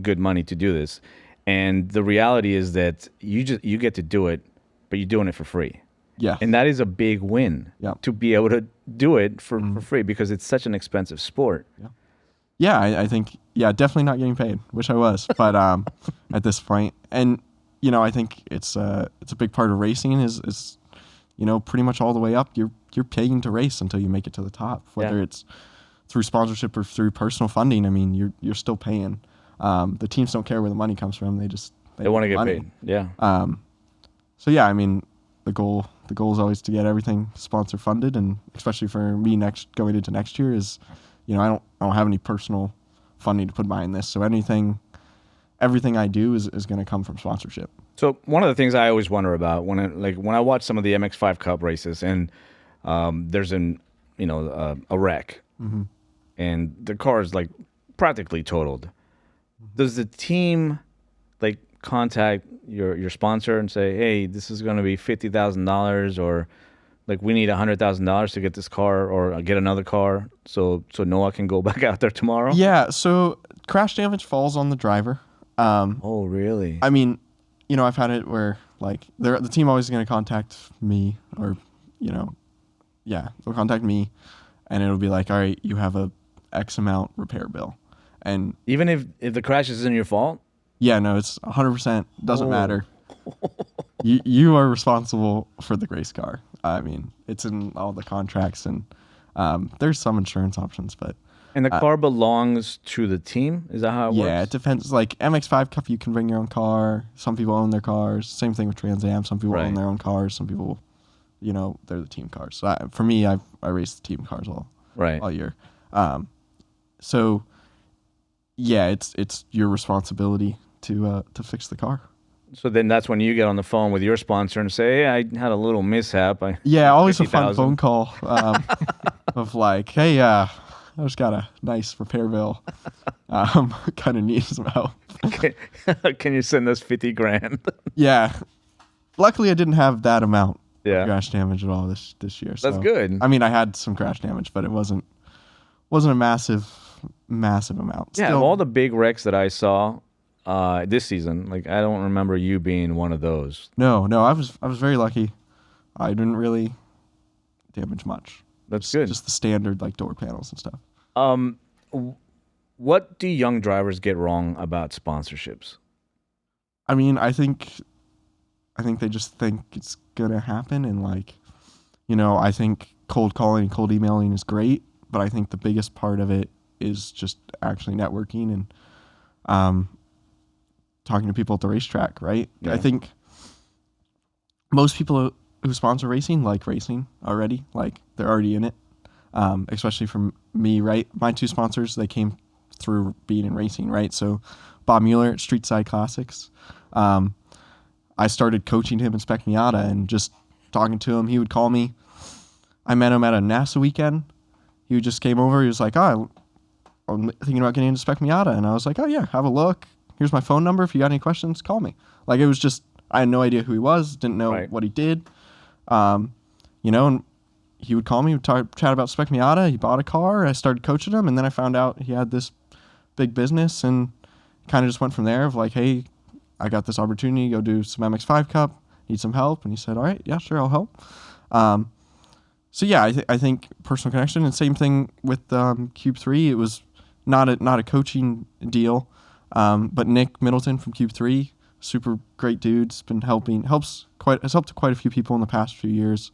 good money to do this. And the reality is that you get to do it, but you're doing it for free. Yeah. And that is a big win to be able to do it for free because it's such an expensive sport. Yeah. Yeah, I think, definitely not getting paid. Wish I was, but at this point. And, I think it's a big part of racing is pretty much all the way up, you're paying to race until you make it to the top, whether it's through sponsorship or through personal funding. I mean, you're still paying. The teams don't care where the money comes from. They want to get money. paid. Yeah. So I mean, the goal is always to get everything sponsor funded, and especially for me going into next year is, I don't have any personal funding to put behind this. So everything I do is going to come from sponsorship. So one of the things I always wonder about when I watch some of the MX-5 Cup races and there's a wreck and the car is like practically totaled. Does the team contact your sponsor and say, hey, this is going to be $50,000 or we need $100,000 to get this car or get another car so Noah can go back out there tomorrow? Yeah. So crash damage falls on the driver. Oh, really? I mean, I've had it where the team always going to contact me or, they'll contact me and it'll be like, all right, you have a X amount repair bill. And even if the crash isn't your fault? Yeah, no, it's 100%. Doesn't matter. You are responsible for the race car. I mean, it's in all the contracts and there's some insurance options, but. And the car belongs to the team? Is that how it works? Yeah, it depends. Like MX-5 Cup, you can bring your own car. Some people own their cars. Same thing with Trans Am. Some people own their own cars. Some people, they're the team cars. So for me, I race the team cars all year. So yeah, it's your responsibility to fix the car. So then that's when you get on the phone with your sponsor and say, hey, I had a little mishap. Always a fun phone call of hey, I just got a nice repair bill. Kind of need some help. Can you send us $50,000? Yeah. Luckily, I didn't have that amount of crash damage at all this year. So. That's good. I mean, I had some crash damage, but it wasn't a massive amount. Yeah, of all the big wrecks that I saw this season, I don't remember you being one of those. No, I was very lucky. I didn't really damage much. That's good. Just the standard door panels and stuff. What do young drivers get wrong about sponsorships? I mean, I think they just think it's gonna happen, and I think cold calling and cold emailing is great, but I think the biggest part of it is just actually networking and talking to people at the racetrack, right? Yeah. I think most people who sponsor racing like racing already, they're already in it. Especially from me, right? My two sponsors, they came through being in racing, right? So Bob Mueller at Street Side Classics. I started coaching him in Spec Miata and just talking to him. He would call me. I met him at a NASA weekend. He just came over. He was like, I'm thinking about getting into Spec Miata. And I was like, oh yeah, have a look. Here's my phone number. If you got any questions, call me. It was just, I had no idea who he was, didn't know what he did. And he would call me, would chat about Spec Miata. He bought a car. I started coaching him, and then I found out he had this big business, and kind of just went from there of hey, I got this opportunity, go do some MX-5 Cup, need some help. And he said, all right, yeah, sure, I'll help. So yeah, I think personal connection, and same thing with Cube 3. It was not a coaching deal, but Nick Middleton from Cube 3, super great dude, has been has helped quite a few people in the past few years.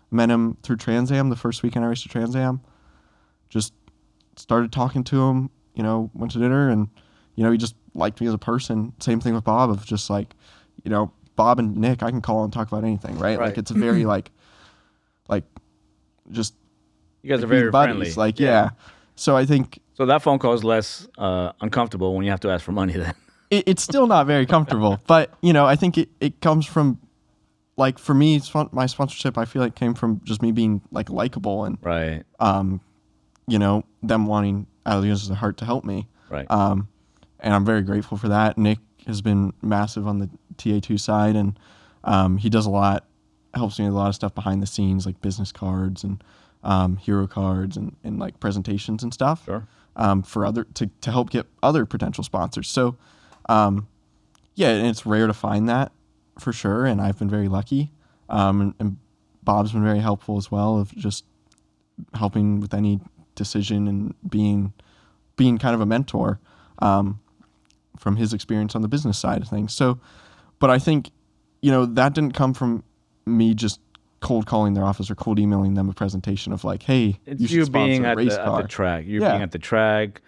Met him through Trans Am the first weekend I raced at Trans Am. Just started talking to him, went to dinner, and he just liked me as a person. Same thing with Bob of just Bob and Nick, I can call and talk about anything, right? It's a very just you guys are very buddies. friendly. Yeah. So I think that phone call is less uncomfortable when you have to ask for money then. It's still not very comfortable, but I think it comes from for me, my sponsorship, I feel came from just me being likable and them wanting out of the goodness of their heart to help me. Right. And I'm very grateful for that. Nick has been massive on the TA2 side, and he does a lot helps me with a lot of stuff behind the scenes, like business cards and hero cards and like presentations and stuff. Sure. For to help get other potential sponsors. So, yeah, and it's rare to find that for sure. And I've been very lucky. And Bob's been very helpful as well, of just helping with any decision and being kind of a mentor from his experience on the business side of things. So, but I think, that didn't come from me just cold calling their office or cold emailing them a presentation of like, hey, it's you should being sponsor a race at car. the track. You're being at the track,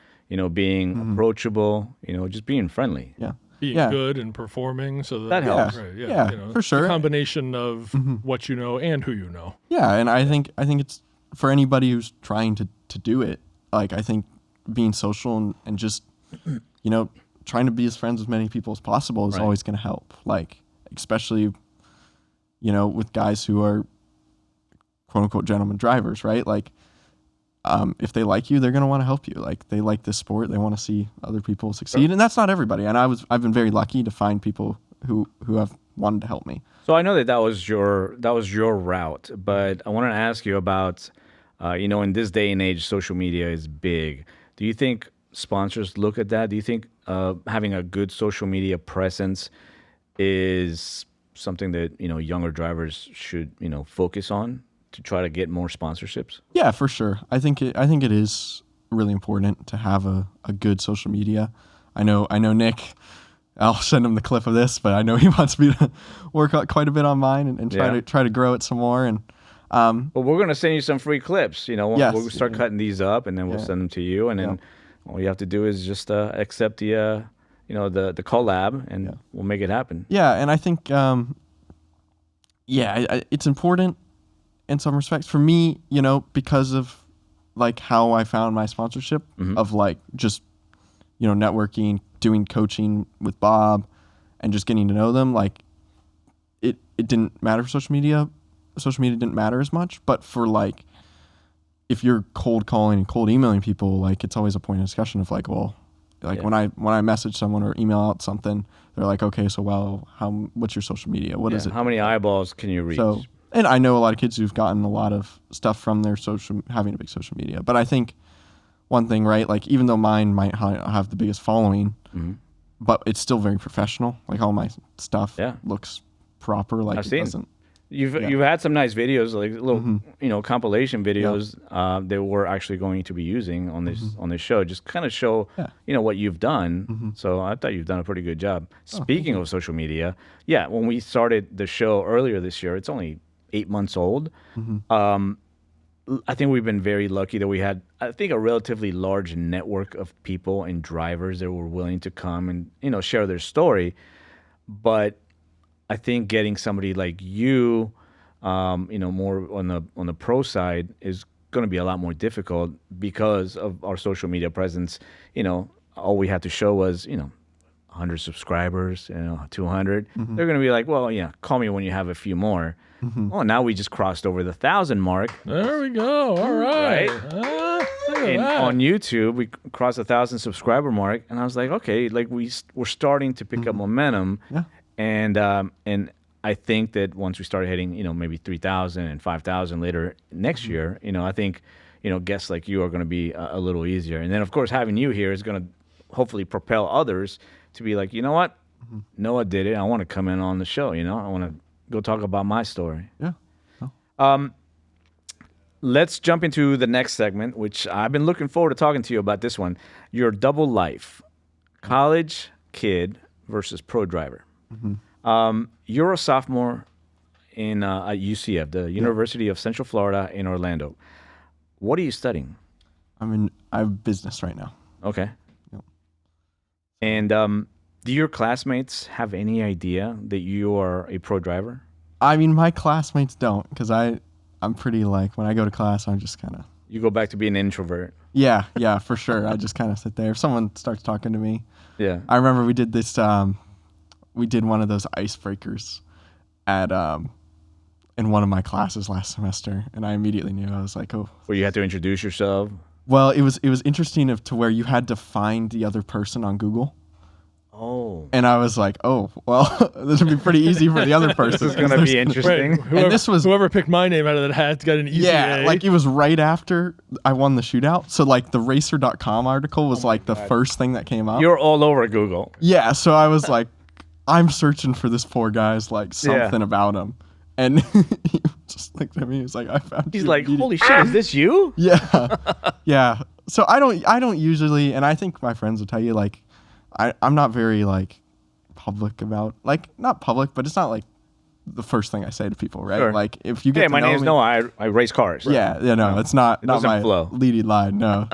being approachable, just being friendly. Yeah. Being good and performing, so that helps. Right, yeah, for sure. A combination of what you know and who you know. Yeah, and I think it's for anybody who's trying to do it. Like, I think being social and just trying to be as friends with many people as possible is always going to help. Like, especially with guys who are quote unquote gentleman drivers, right? Like, if they like you, they're going to want to help you. Like, they like this sport, they want to see other people succeed, and that's not everybody. And I've been very lucky to find people who have wanted to help me. So I know that was your route, but I wanted to ask you about, in this day and age, social media is big. Do you think sponsors look at that? Do you think having a good social media presence is something that younger drivers should focus on to try to get more sponsorships? Yeah, for sure. I think it is really important to have a good social media. I know Nick, I'll send him the clip of this, but I know he wants me to work out quite a bit on mine and try to grow it some more. And well, we're gonna send you some free clips. We'll start cutting these up, and then we'll send them to you, and then all you have to do is just accept the the collab, and we'll make it happen. Yeah, and I think it's important in some respects for me, because of like how I found my sponsorship of like just networking, doing coaching with Bob, and just getting to know them. Like, it didn't matter for social media. Social media didn't matter as much, but for like, if you're cold calling and cold emailing people, like, it's always a point of discussion of like, well, like when I message someone or email out something, they're like, okay, so what's your social media? What is it? How many eyeballs can you reach? So, and I know a lot of kids who've gotten a lot of stuff from their having a big social media. But I think one thing, right, like, even though mine might have the biggest following, but it's still very professional. Like, all my stuff looks proper. Like, You've had some nice videos, like little compilation videos that we're actually going to be using on this show. Just kind of show what you've done. So I thought you've done a pretty good job. Speaking of social media, when we started the show earlier this year, it's only 8 months old. I think we've been very lucky that we had, I think, a relatively large network of people and drivers that were willing to come and share their story. But I think getting somebody like you, more on the pro side is going to be a lot more difficult because of our social media presence. All we had to show was 100 subscribers, 200. They're going to be like, well, call me when you have a few more. Oh, now we just crossed over the 1,000 mark. There we go. All right. On YouTube, we crossed the 1,000 subscriber mark, and I was like, okay, like we're starting to pick up momentum. Yeah. And I think that once we start hitting, maybe 3,000 and 5,000 later next year, I think, guests like you are going to be a little easier. And then, of course, having you here is going to hopefully propel others to be like, you know what? Noah did it. I want to come in on the show. I want to go talk about my story. Yeah. Oh. Let's jump into the next segment, which I've been looking forward to talking to you about this one. Your double life, college kid versus pro driver. You're a sophomore at UCF, the University of Central Florida in Orlando. What are you studying? I have business right now. Okay. Yep. And do your classmates have any idea that you are a pro driver? I mean, my classmates don't, because I'm pretty, like, when I go to class, I'm just kind of... You go back to being an introvert. Yeah, for sure. I just kind of sit there. If someone starts talking to me. Yeah. I remember we did this... we did one of those icebreakers at in one of my classes last semester, and I immediately knew. I was like, oh. Where you had to introduce yourself? Well, it was interesting to where you had to find the other person on Google. Oh. And I was like, oh, well, this would be pretty easy for the other person. This is going to be interesting. Right. Whoever picked my name out of that hat got an easy A. Like it was right after I won the shootout. So like the racer.com article was like the first thing that came up. You're all over Google. Yeah. So I was like, I'm searching for this poor guy's like something about him. And he just looked at me. He's like, I found you. He's like, holy shit, is this you? Yeah. Yeah. So I don't usually, and I think my friends will tell you, like, I'm not very like public about, like, not public, but it's not like the first thing I say to people, right? Sure. Like if you get to my know name's me, Noah. I race cars. Yeah, it's not my leading line, no.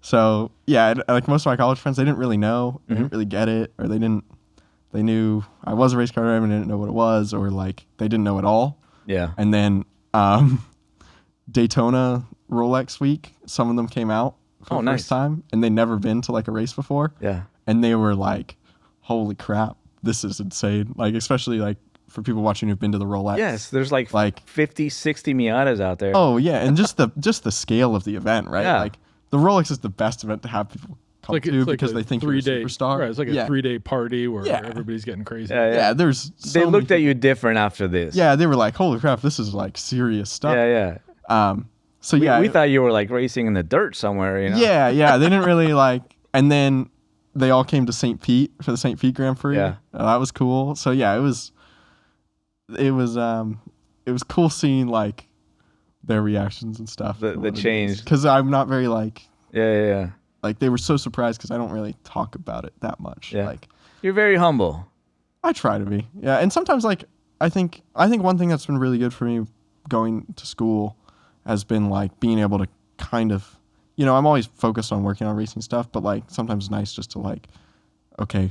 So yeah, like most of my college friends, they didn't really know, they didn't really get it, or they knew I was a race car driver and didn't know what it was, or like they didn't know at all. Yeah. And then Daytona Rolex week, some of them came out for the first time, and they'd never been to like a race before. Yeah. And they were like, holy crap, this is insane. Like, especially like for people watching who've been to the Rolex. Yes, there's like 50, 60 Miatas out there. Oh yeah, and just the scale of the event, right? Yeah. Like the Rolex is the best event to have people come to because they think you're a superstar. Right, it's like a 3-day party where everybody's getting crazy. Yeah, they looked at you different after this. Yeah, they were like, holy crap, this is like serious stuff. Yeah. So we thought you were like racing in the dirt somewhere, you know? Yeah, they didn't really like, and then they all came to St. Pete for the St. Pete Grand Prix. Yeah. That was cool. So yeah, it was cool seeing like their reactions and stuff. The change. Because I'm not very like, yeah. Like they were so surprised because I don't really talk about it that much. Yeah. Like you're very humble. I try to be. Yeah. And sometimes like, I think one thing that's been really good for me going to school has been like being able to kind of, you know, I'm always focused on working on racing stuff, but like sometimes it's nice just to like, okay,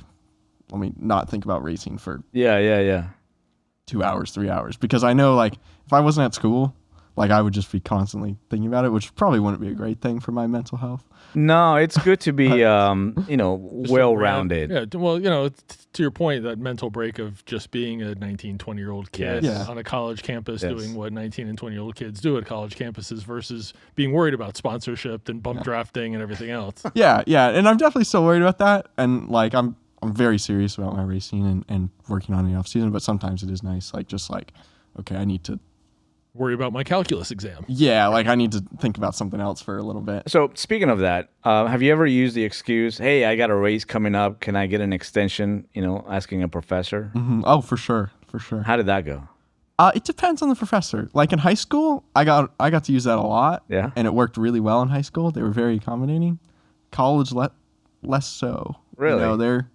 let me not think about racing for 2 hours, 3 hours, because I know like if I wasn't at school, like I would just be constantly thinking about it, which probably wouldn't be a great thing for my mental health. No, it's good to be, well-rounded. Yeah, well, to your point, that mental break of just being a 19, 20-year-old kid on a college campus doing what 19 and 20-year-old kids do at college campuses versus being worried about sponsorship and bump drafting and everything else. Yeah, and I'm definitely still worried about that, and like I'm very serious about my racing and working on the off season, but sometimes it is nice, like just like, okay, I need to worry about my calculus exam. Yeah, like I need to think about something else for a little bit. So speaking of that, have you ever used the excuse, hey, I got a race coming up, can I get an extension, asking a professor? Mm-hmm. Oh, for sure. How did that go? It depends on the professor. Like in high school, I got to use that a lot. Yeah. And it worked really well in high school. They were very accommodating. College, less so. Really? A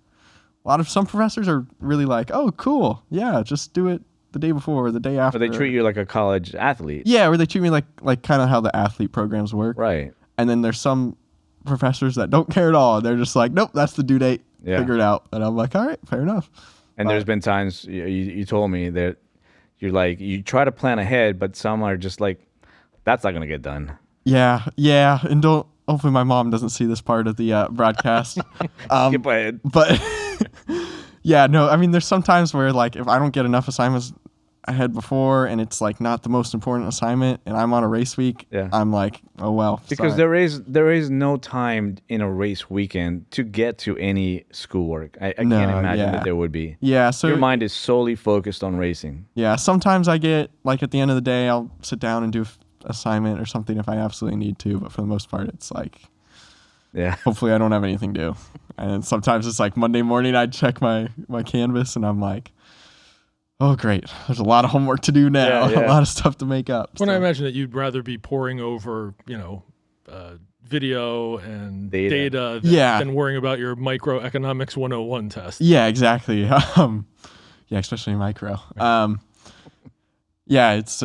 lot of some professors are really like, oh, cool. Yeah, just do it the day before or the day after. Or they treat you like a college athlete. Yeah, or they treat me like kind of how the athlete programs work. Right. And then there's some professors that don't care at all. They're just like, nope, that's the due date. Yeah. Figure it out. And I'm like, all right, fair enough. And there's been times you told me that you're like, you try to plan ahead, but some are just like, that's not going to get done. Yeah. And hopefully my mom doesn't see this part of the broadcast. Skip ahead. But yeah, no, I mean, there's some times where like if I don't get enough assignments ahead before and it's like not the most important assignment and I'm on a race week, I'm like, oh well. Because sorry. there is no time in a race weekend to get to any schoolwork. I can't imagine that there would be. Yeah, so your mind is solely focused on racing. Yeah, sometimes I get like at the end of the day I'll sit down and do an assignment or something if I absolutely need to, but for the most part it's like, hopefully I don't have anything due. And sometimes it's like Monday morning I check my canvas and I'm like, oh, great. There's a lot of homework to do now. A lot of stuff to make up. When I imagine that you'd rather be poring over, video and data than worrying about your microeconomics 101 test. Yeah, exactly. Especially micro. It's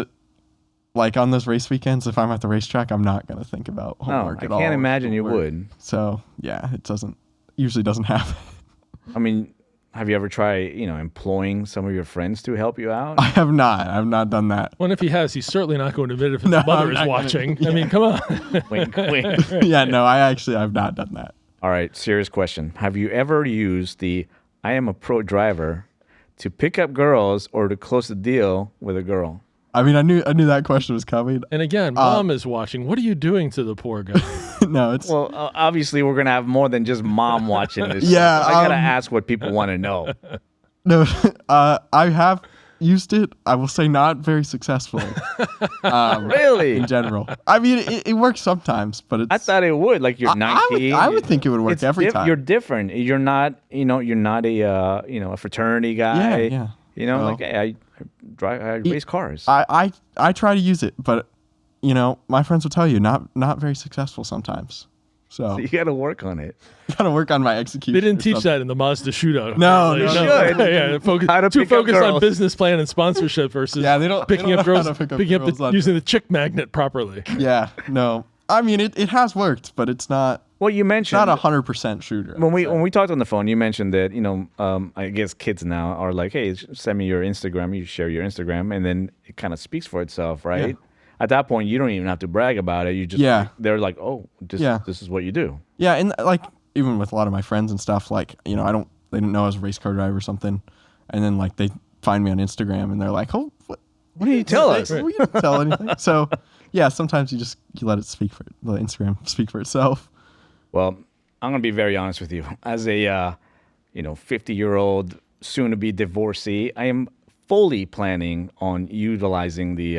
like on those race weekends, if I'm at the racetrack, I'm not going to think about homework at all. I can't imagine you would. So, it usually doesn't happen. I mean, have you ever tried, employing some of your friends to help you out? I have not. I've not done that. Well, if he has, he's certainly not going to admit if his mother is watching. I mean, come on. Wink, wink. I've not done that. All right, serious question. Have you ever used the I am a pro driver to pick up girls or to close the deal with a girl? I mean, I knew that question was coming. And again, mom is watching. What are you doing to the poor guy? No, it's Well, obviously we're gonna have more than just mom watching this. Yeah, I gotta ask what people want to know. no. I have used it. I will say not very successfully. Really? In general, I mean, it works sometimes, but it's. I thought it would. Like you're 19. I would think it would work every time. You're different. You're not. You're not a a fraternity guy. Yeah. Well, like hey, I race cars. I try to use it, but my friends will tell you not very successful sometimes. So you got to work on it. Got to work on my execution. They didn't teach that in the Mazda Shootout. No, you should. Yeah, focus on business plan and sponsorship versus picking up girls, using the chick magnet properly. Yeah, no. I mean, it has worked, but it's not. Well, you mentioned not 100% shooter. When we talked on the phone, you mentioned that I guess kids now are like, hey, send me your Instagram. You share your Instagram, and then it kind of speaks for itself, right? Yeah. At that point, you don't even have to brag about it. You just they're like, oh, this is what you do. Yeah, and like even with a lot of my friends and stuff, like they didn't know I was a race car driver or something, and then like they find me on Instagram and they're like, oh, what do you tell us? We didn't tell anything. So yeah, sometimes you let it speak for it. Let Instagram speak for itself. Well, I'm gonna be very honest with you. As a 50-year-old soon-to-be divorcee, I am fully planning on utilizing the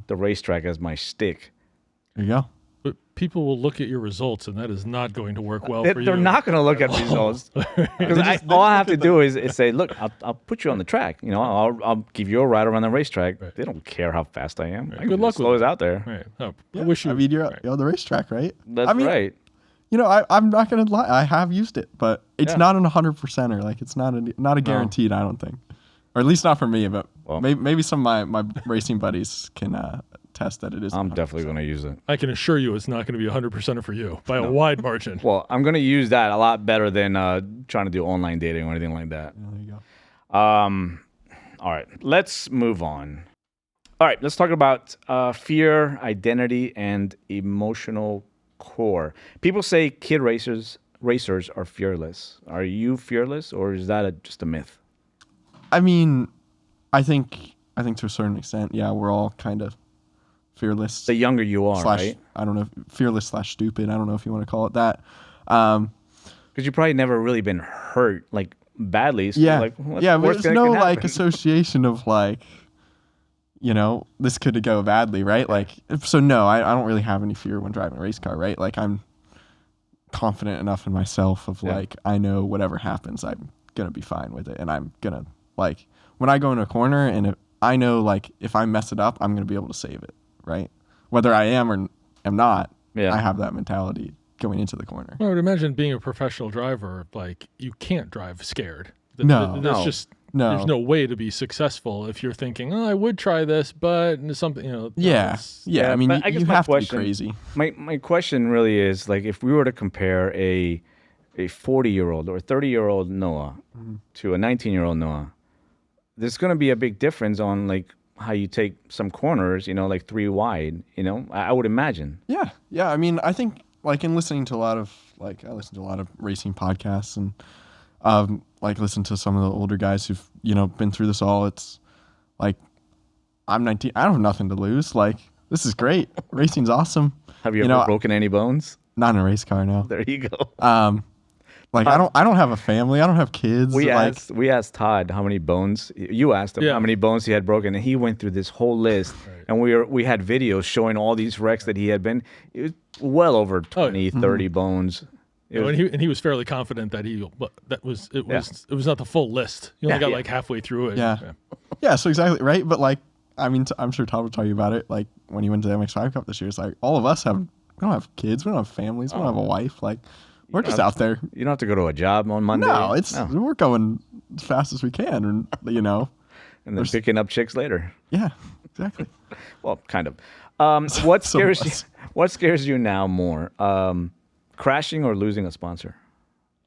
the racetrack as my stick. There you go. But people will look at your results, and that is not going to work well for you. They're not going to look at results. Because all I have to do is say, look, I'll put you on the track. I'll give you a ride around the racetrack. Right. They don't care how fast I am. Right. Good luck with it. Out there. Right. Oh, yeah. I wish you. I mean, you're on the racetrack, right? That's right. I'm not going to lie. I have used it, but it's not an 100%er. Like it's not a guaranteed. I don't think. Or at least not for me, but maybe some of my racing buddies can test that it is. I'm definitely going to use it. I can assure you it's not going to be 100%er for you by a wide margin. Well, I'm going to use that a lot better than trying to do online dating or anything like that. Yeah, there you go. All right, let's move on. All right, let's talk about fear, identity, and emotional core. People say kid racers are fearless. Are you fearless, or is that just a myth? I mean, I think to a certain extent, yeah, we're all kind of fearless. The younger you are, right? I don't know, fearless / stupid. I don't know if you want to call it that. Because you've probably never really been hurt like badly. So yeah, but there's no like association of like, this could go badly, right? Like, so no, I don't really have any fear when driving a race car, right? Like I'm confident enough in myself of like I know whatever happens, I'm gonna be fine with it, and I'm gonna. Like, when I go in a corner and I know, like, if I mess it up, I'm going to be able to save it, right? Whether I am or am not, I have that mentality going into the corner. I would imagine being a professional driver, like, you can't drive scared. There's no way to be successful if you're thinking, oh, I would try this, but something, Yeah. I mean, you have to be crazy. My question really is, like, if we were to compare a 40-year-old or a 30-year-old Noah to a 19-year-old Noah, there's going to be a big difference on like how you take some corners, like 3 wide, I would imagine. Yeah. I mean, I think like in listening to I listen to a lot of racing podcasts and like listen to some of the older guys who've, been through this all. It's like, I'm 19. I don't have nothing to lose. Like, this is great. Racing's awesome. Have you ever broken any bones? Not in a race car, no. There you go. Like I don't have a family. I don't have kids. We asked Todd how many bones. You asked him how many bones he had broken, and he went through this whole list. Right. And we had videos showing all these wrecks that he had been. It was well over 20, 30 bones. And he was fairly confident that it was not the full list. He only got like halfway through it. Yeah. So exactly right. But like, I mean, I'm sure Todd will tell you about it. Like when he went to the MX5 Cup this year, it's like all of us we don't have kids. We don't have families. We don't have a wife. Like. We're just out there. You don't have to go to a job on Monday. No, we're going as fast as we can, and and then picking up chicks later. Yeah, exactly. Well, kind of. What scares you now more? Crashing or losing a sponsor?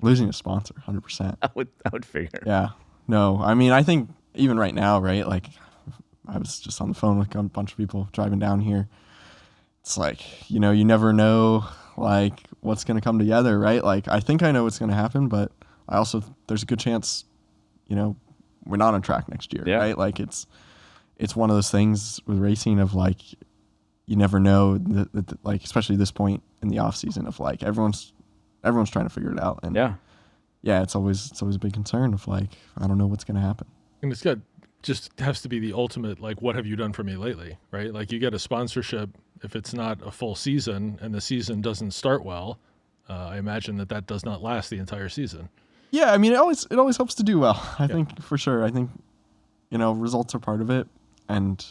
Losing a sponsor, 100%. I would figure. Yeah. No, I mean, I think even right now, right? Like, I was just on the phone with a bunch of people driving down here. It's like, you never know. Like what's going to come together, right? Like I think I know what's going to happen, but I also there's a good chance, we're not on track next year, right? Like it's one of those things with racing of like, you never know, like especially this point in the off season of like everyone's trying to figure it out, and it's always a big concern of like I don't know what's going to happen. And it's just has to be the ultimate like what have you done for me lately, right? Like you get a sponsorship if it's not a full season and the season doesn't start well. I imagine that does not last the entire season. Yeah, I mean it always helps to do well. I think for sure. I think results are part of it, and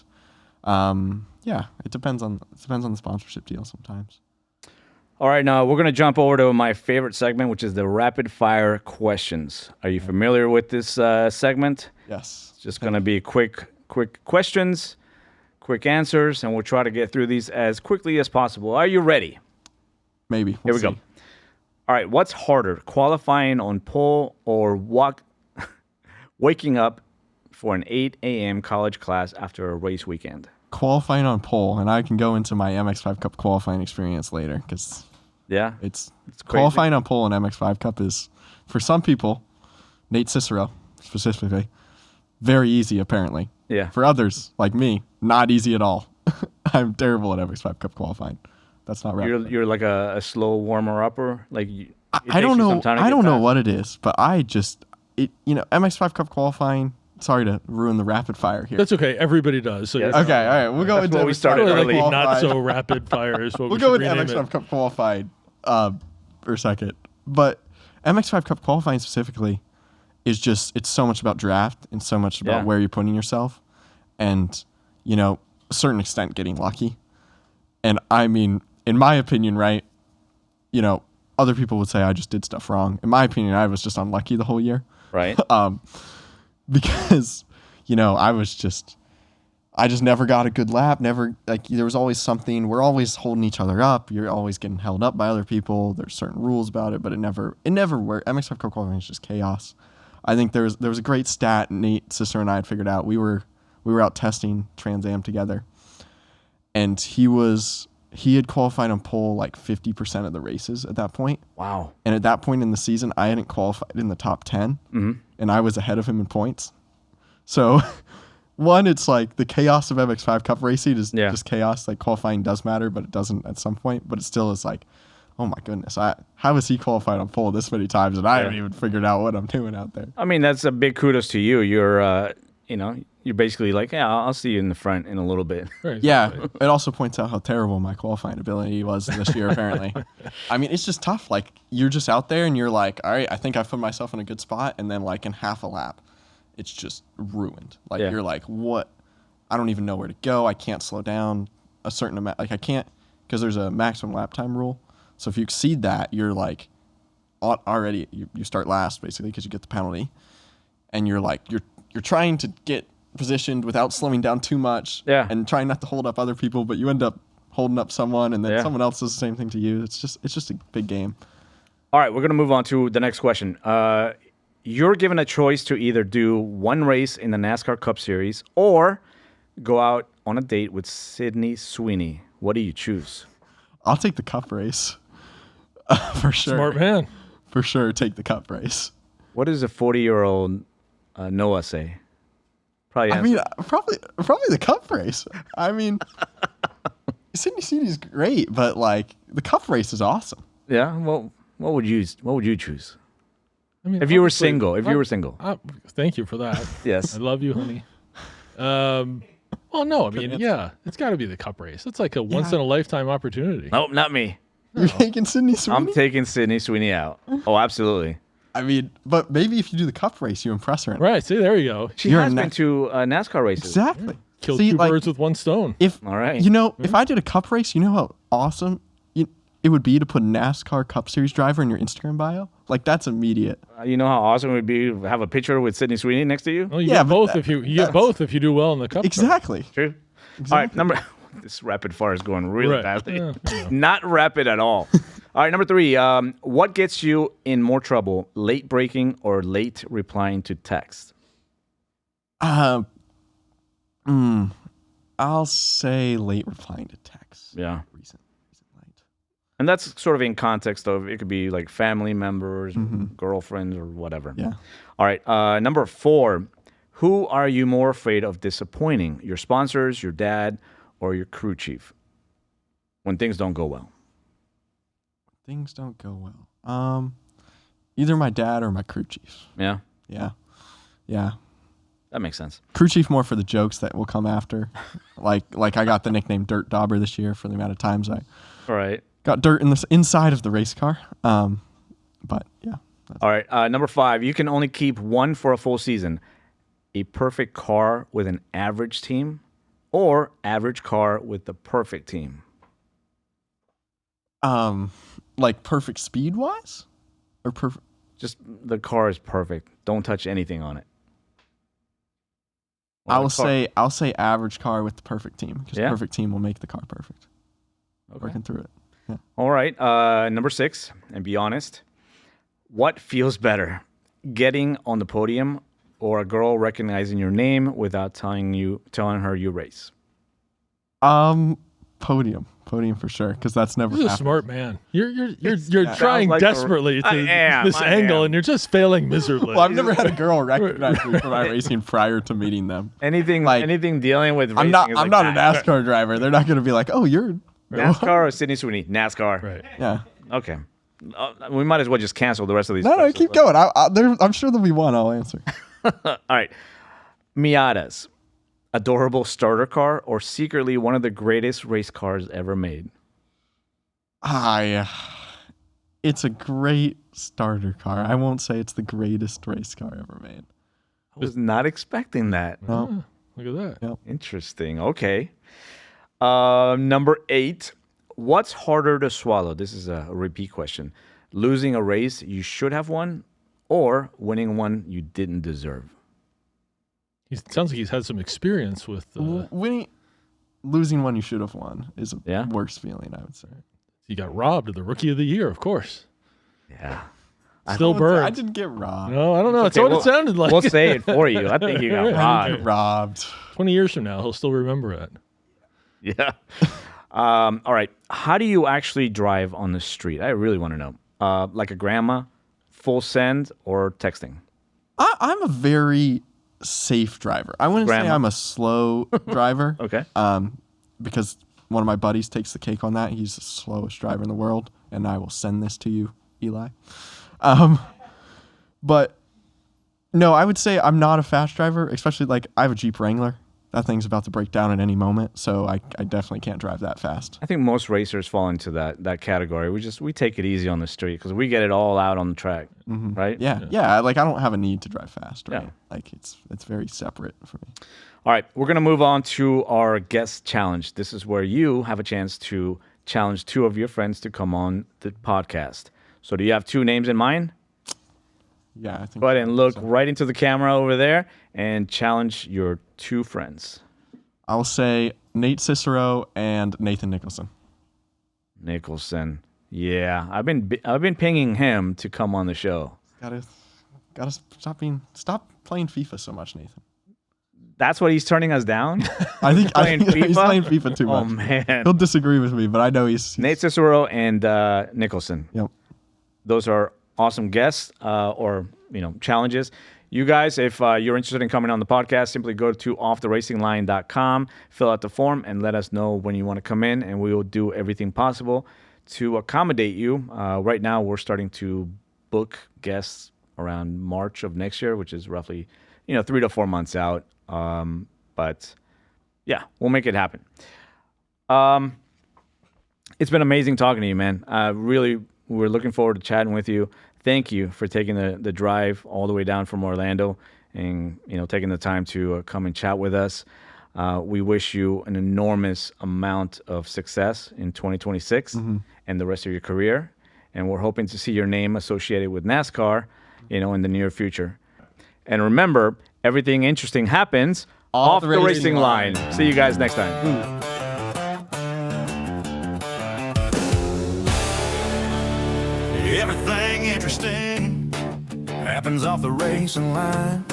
it depends on the sponsorship deal sometimes. All right, now we're going to jump over to my favorite segment, which is the rapid fire questions. Are you familiar with this segment? Yes. It's just going to be quick questions, quick answers, and we'll try to get through these as quickly as possible. Are you ready? Maybe. Here we go. All right, what's harder, qualifying on pole or waking up for an 8 a.m. college class after a race weekend? Qualifying on pole, and I can go into my MX-5 Cup qualifying experience later because it's qualifying on pole in MX-5 Cup is, for some people, Nate Cicero specifically, very easy apparently. Yeah. For others, like me, not easy at all. I'm terrible at MX-5 Cup qualifying. That's not right. You're like a slow warmer-upper? Like I don't know. I don't know what it is, but MX-5 Cup qualifying. Sorry to ruin the rapid fire here. That's okay. Everybody does. So okay, all right. We'll go into we started early. Not so rapid fire is what we'll go with MX-5 Cup qualifying for a second. But MX-5 Cup qualifying specifically is it's so much about draft and so much about where you're putting yourself, and a certain extent getting lucky. And I mean, in my opinion, right? Other people would say I just did stuff wrong. In my opinion, I was just unlucky the whole year. Right. Because, I just never got a good lap. Never, there was always something. We're always holding each other up. You're always getting held up by other people. There's certain rules about it, but it never worked. MX-5 Cup qualifying is just chaos. I think there was a great stat Nate, Sister, and I had figured out. We were out testing Trans Am together, and he had qualified on pole like 50% of the races at that point. Wow. And at that point in the season, I hadn't qualified in the top 10, and I was ahead of him in points. So, one, it's like the chaos of MX-5 Cup racing is just chaos. Like, qualifying does matter, but it doesn't at some point. But it still is like, oh my goodness, how has he qualified on pole this many times, and I haven't even figured out what I'm doing out there? I mean, that's a big kudos to you. You're, you're basically like, I'll see you in the front in a little bit. Right, yeah, it also points out how terrible my qualifying ability was this year, apparently. I mean, it's just tough. Like, you're just out there, and you're like, all right, I think I've put myself in a good spot, and then, like, in half a lap, it's just ruined. Like, you're like, what? I don't even know where to go. I can't slow down a certain amount. Like, I can't, because there's a maximum lap time rule. So if you exceed that, you're, like, already, you start last, basically, because you get the penalty. And you're, like, you're trying to get positioned without slowing down too much and trying not to hold up other people, but you end up holding up someone, and then someone else does the same thing to you. It's just a big game. All right, we're going to move on to the next question. You're given a choice to either do one race in the NASCAR Cup Series or go out on a date with Sydney Sweeney. What do you choose? I'll take the Cup race. For sure. Smart man. For sure, take the Cup race. What does a 40-year-old Noah say? Probably the Cup race. I mean, Sydney Sweeney's great, but like the Cup race is awesome. Yeah. Well, what would you choose? I mean, if you were single. Thank you for that. Yes. I love you, honey. Well, no, I mean, it's got to be the Cup race. It's like a once in a lifetime opportunity. Nope, not me. You're taking Sydney Sweeney? I'm taking Sydney Sweeney out. Oh, absolutely. I mean, but maybe if you do the Cup race, you impress her. Right. See, there you go. She has been to NASCAR races. Exactly. Yeah. Kill two birds with one stone. All right. If I did a Cup race, you know how awesome it would be to put NASCAR Cup Series driver in your Instagram bio? Like, that's immediate. You know how awesome it would be to have a picture with Sydney Sweeney next to you? Well, you get both if you get both if you do well in the Cup. Exactly. True. Exactly. All right, this rapid fire is going really badly. Not rapid at all. All right, number 3. What gets you in more trouble, late breaking or late replying to text? I'll say late replying to text. Yeah. Recent late. And that's sort of in context of it could be like family members, girlfriends, or whatever. Yeah. All right, number 4. Who are you more afraid of disappointing? Your sponsors, your dad, or your crew chief? when things don't go well? Things don't go well. Either my dad or my crew chief. Yeah? Yeah. That makes sense. Crew chief more for the jokes that will come after. like I got the nickname Dirt Dauber this year for the amount of times I got dirt in the inside of the race car. But yeah. All right. Number 5, you can only keep one for a full season. A perfect car with an average team or average car with the perfect team? Like perfect speed wise? Or perfect? Just the car is perfect. Don't touch anything on it. I'll say average car with the perfect team, because the perfect team will make the car perfect. Okay. Working through it. Yeah. All right. Number 6, and be honest. What feels better, getting on the podium or a girl recognizing your name without telling her you race? Podium for sure, because that's never. You're a smart man. You're trying desperately to this angle, and you're just failing miserably. Well, I've never had a girl recognize me for my racing prior to meeting them. Anything dealing with racing. I'm not a NASCAR driver. They're not going to be like, oh, you're NASCAR or Sydney Sweeney. NASCAR. Right. Yeah. Okay. We might as well just cancel the rest of these. No, keep going. I'm sure there'll be one I'll answer. All right. Miatas. Adorable starter car or secretly one of the greatest race cars ever made? It's a great starter car. I won't say it's the greatest race car ever made. I was not expecting that. No. Look at that. Yep. Interesting. Okay. Number 8. What's harder to swallow? This is a repeat question. Losing a race you should have won or winning one you didn't deserve? It sounds like he's had some experience with losing one you should have won is a worse feeling, I would say. He got robbed of the Rookie of the Year, of course. Yeah. Still burned. I didn't get robbed. No, I don't know. That's what it sounded like. We'll say it for you. I think you got robbed. 20 years from now, he'll still remember it. Yeah. All right. How do you actually drive on the street? I really want to know. Like a grandma, full send, or texting? I'm a very safe driver. I wouldn't say I'm a slow driver. Okay. Because one of my buddies takes the cake on that. He's the slowest driver in the world, and I will send this to you, Eli. But no, I would say I'm not a fast driver, especially like I have a Jeep Wrangler. That thing's about to break down at any moment, so I definitely can't drive that fast. I think most racers fall into that category. We take it easy on the street because we get it all out on the track, right? Yeah. Like I don't have a need to drive fast, right? Yeah. Like it's very separate for me. All right, we're gonna move on to our guest challenge. This is where you have a chance to challenge 2 of your friends to come on the podcast. So do you have 2 names in mind? Yeah, I think. Go ahead and look right into the camera over there and challenge your 2 friends. I'll say Nate Cicero and Nathan Nicholson. Nicholson, yeah, I've been pinging him to come on the show. Gotta stop playing FIFA so much, Nathan. That's what he's turning us down. I think FIFA? He's playing FIFA too much. Oh man, he'll disagree with me, but I know he's Nate Cicero and Nicholson. Yep, those are awesome guests or challenges. You guys, if you're interested in coming on the podcast, simply go to offtheracinglion.com, fill out the form, and let us know when you want to come in, and we will do everything possible to accommodate you. Right now, we're starting to book guests around March of next year, which is roughly 3 to 4 months out. But yeah, we'll make it happen. It's been amazing talking to you, man. Really, we're looking forward to chatting with you. Thank you for taking the drive all the way down from Orlando and taking the time to come and chat with us. We wish you an enormous amount of success in 2026 and the rest of your career. And we're hoping to see your name associated with NASCAR, in the near future. And remember, everything interesting happens off the racing line. See you guys next time. Everything interesting happens off the racing line.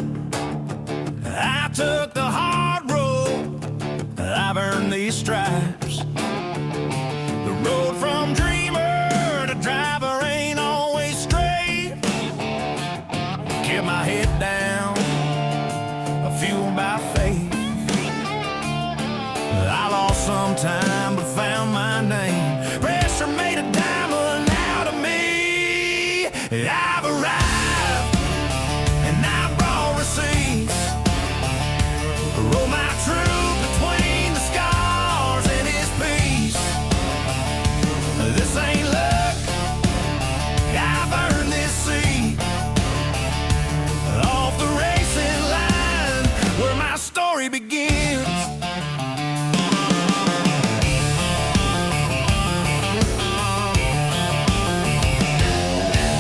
I took the hard road, I've earned these stripes. The road from dreamer to driver ain't always straight. Kept my head down, fueled by faith. I lost some time but found my name. have a ride.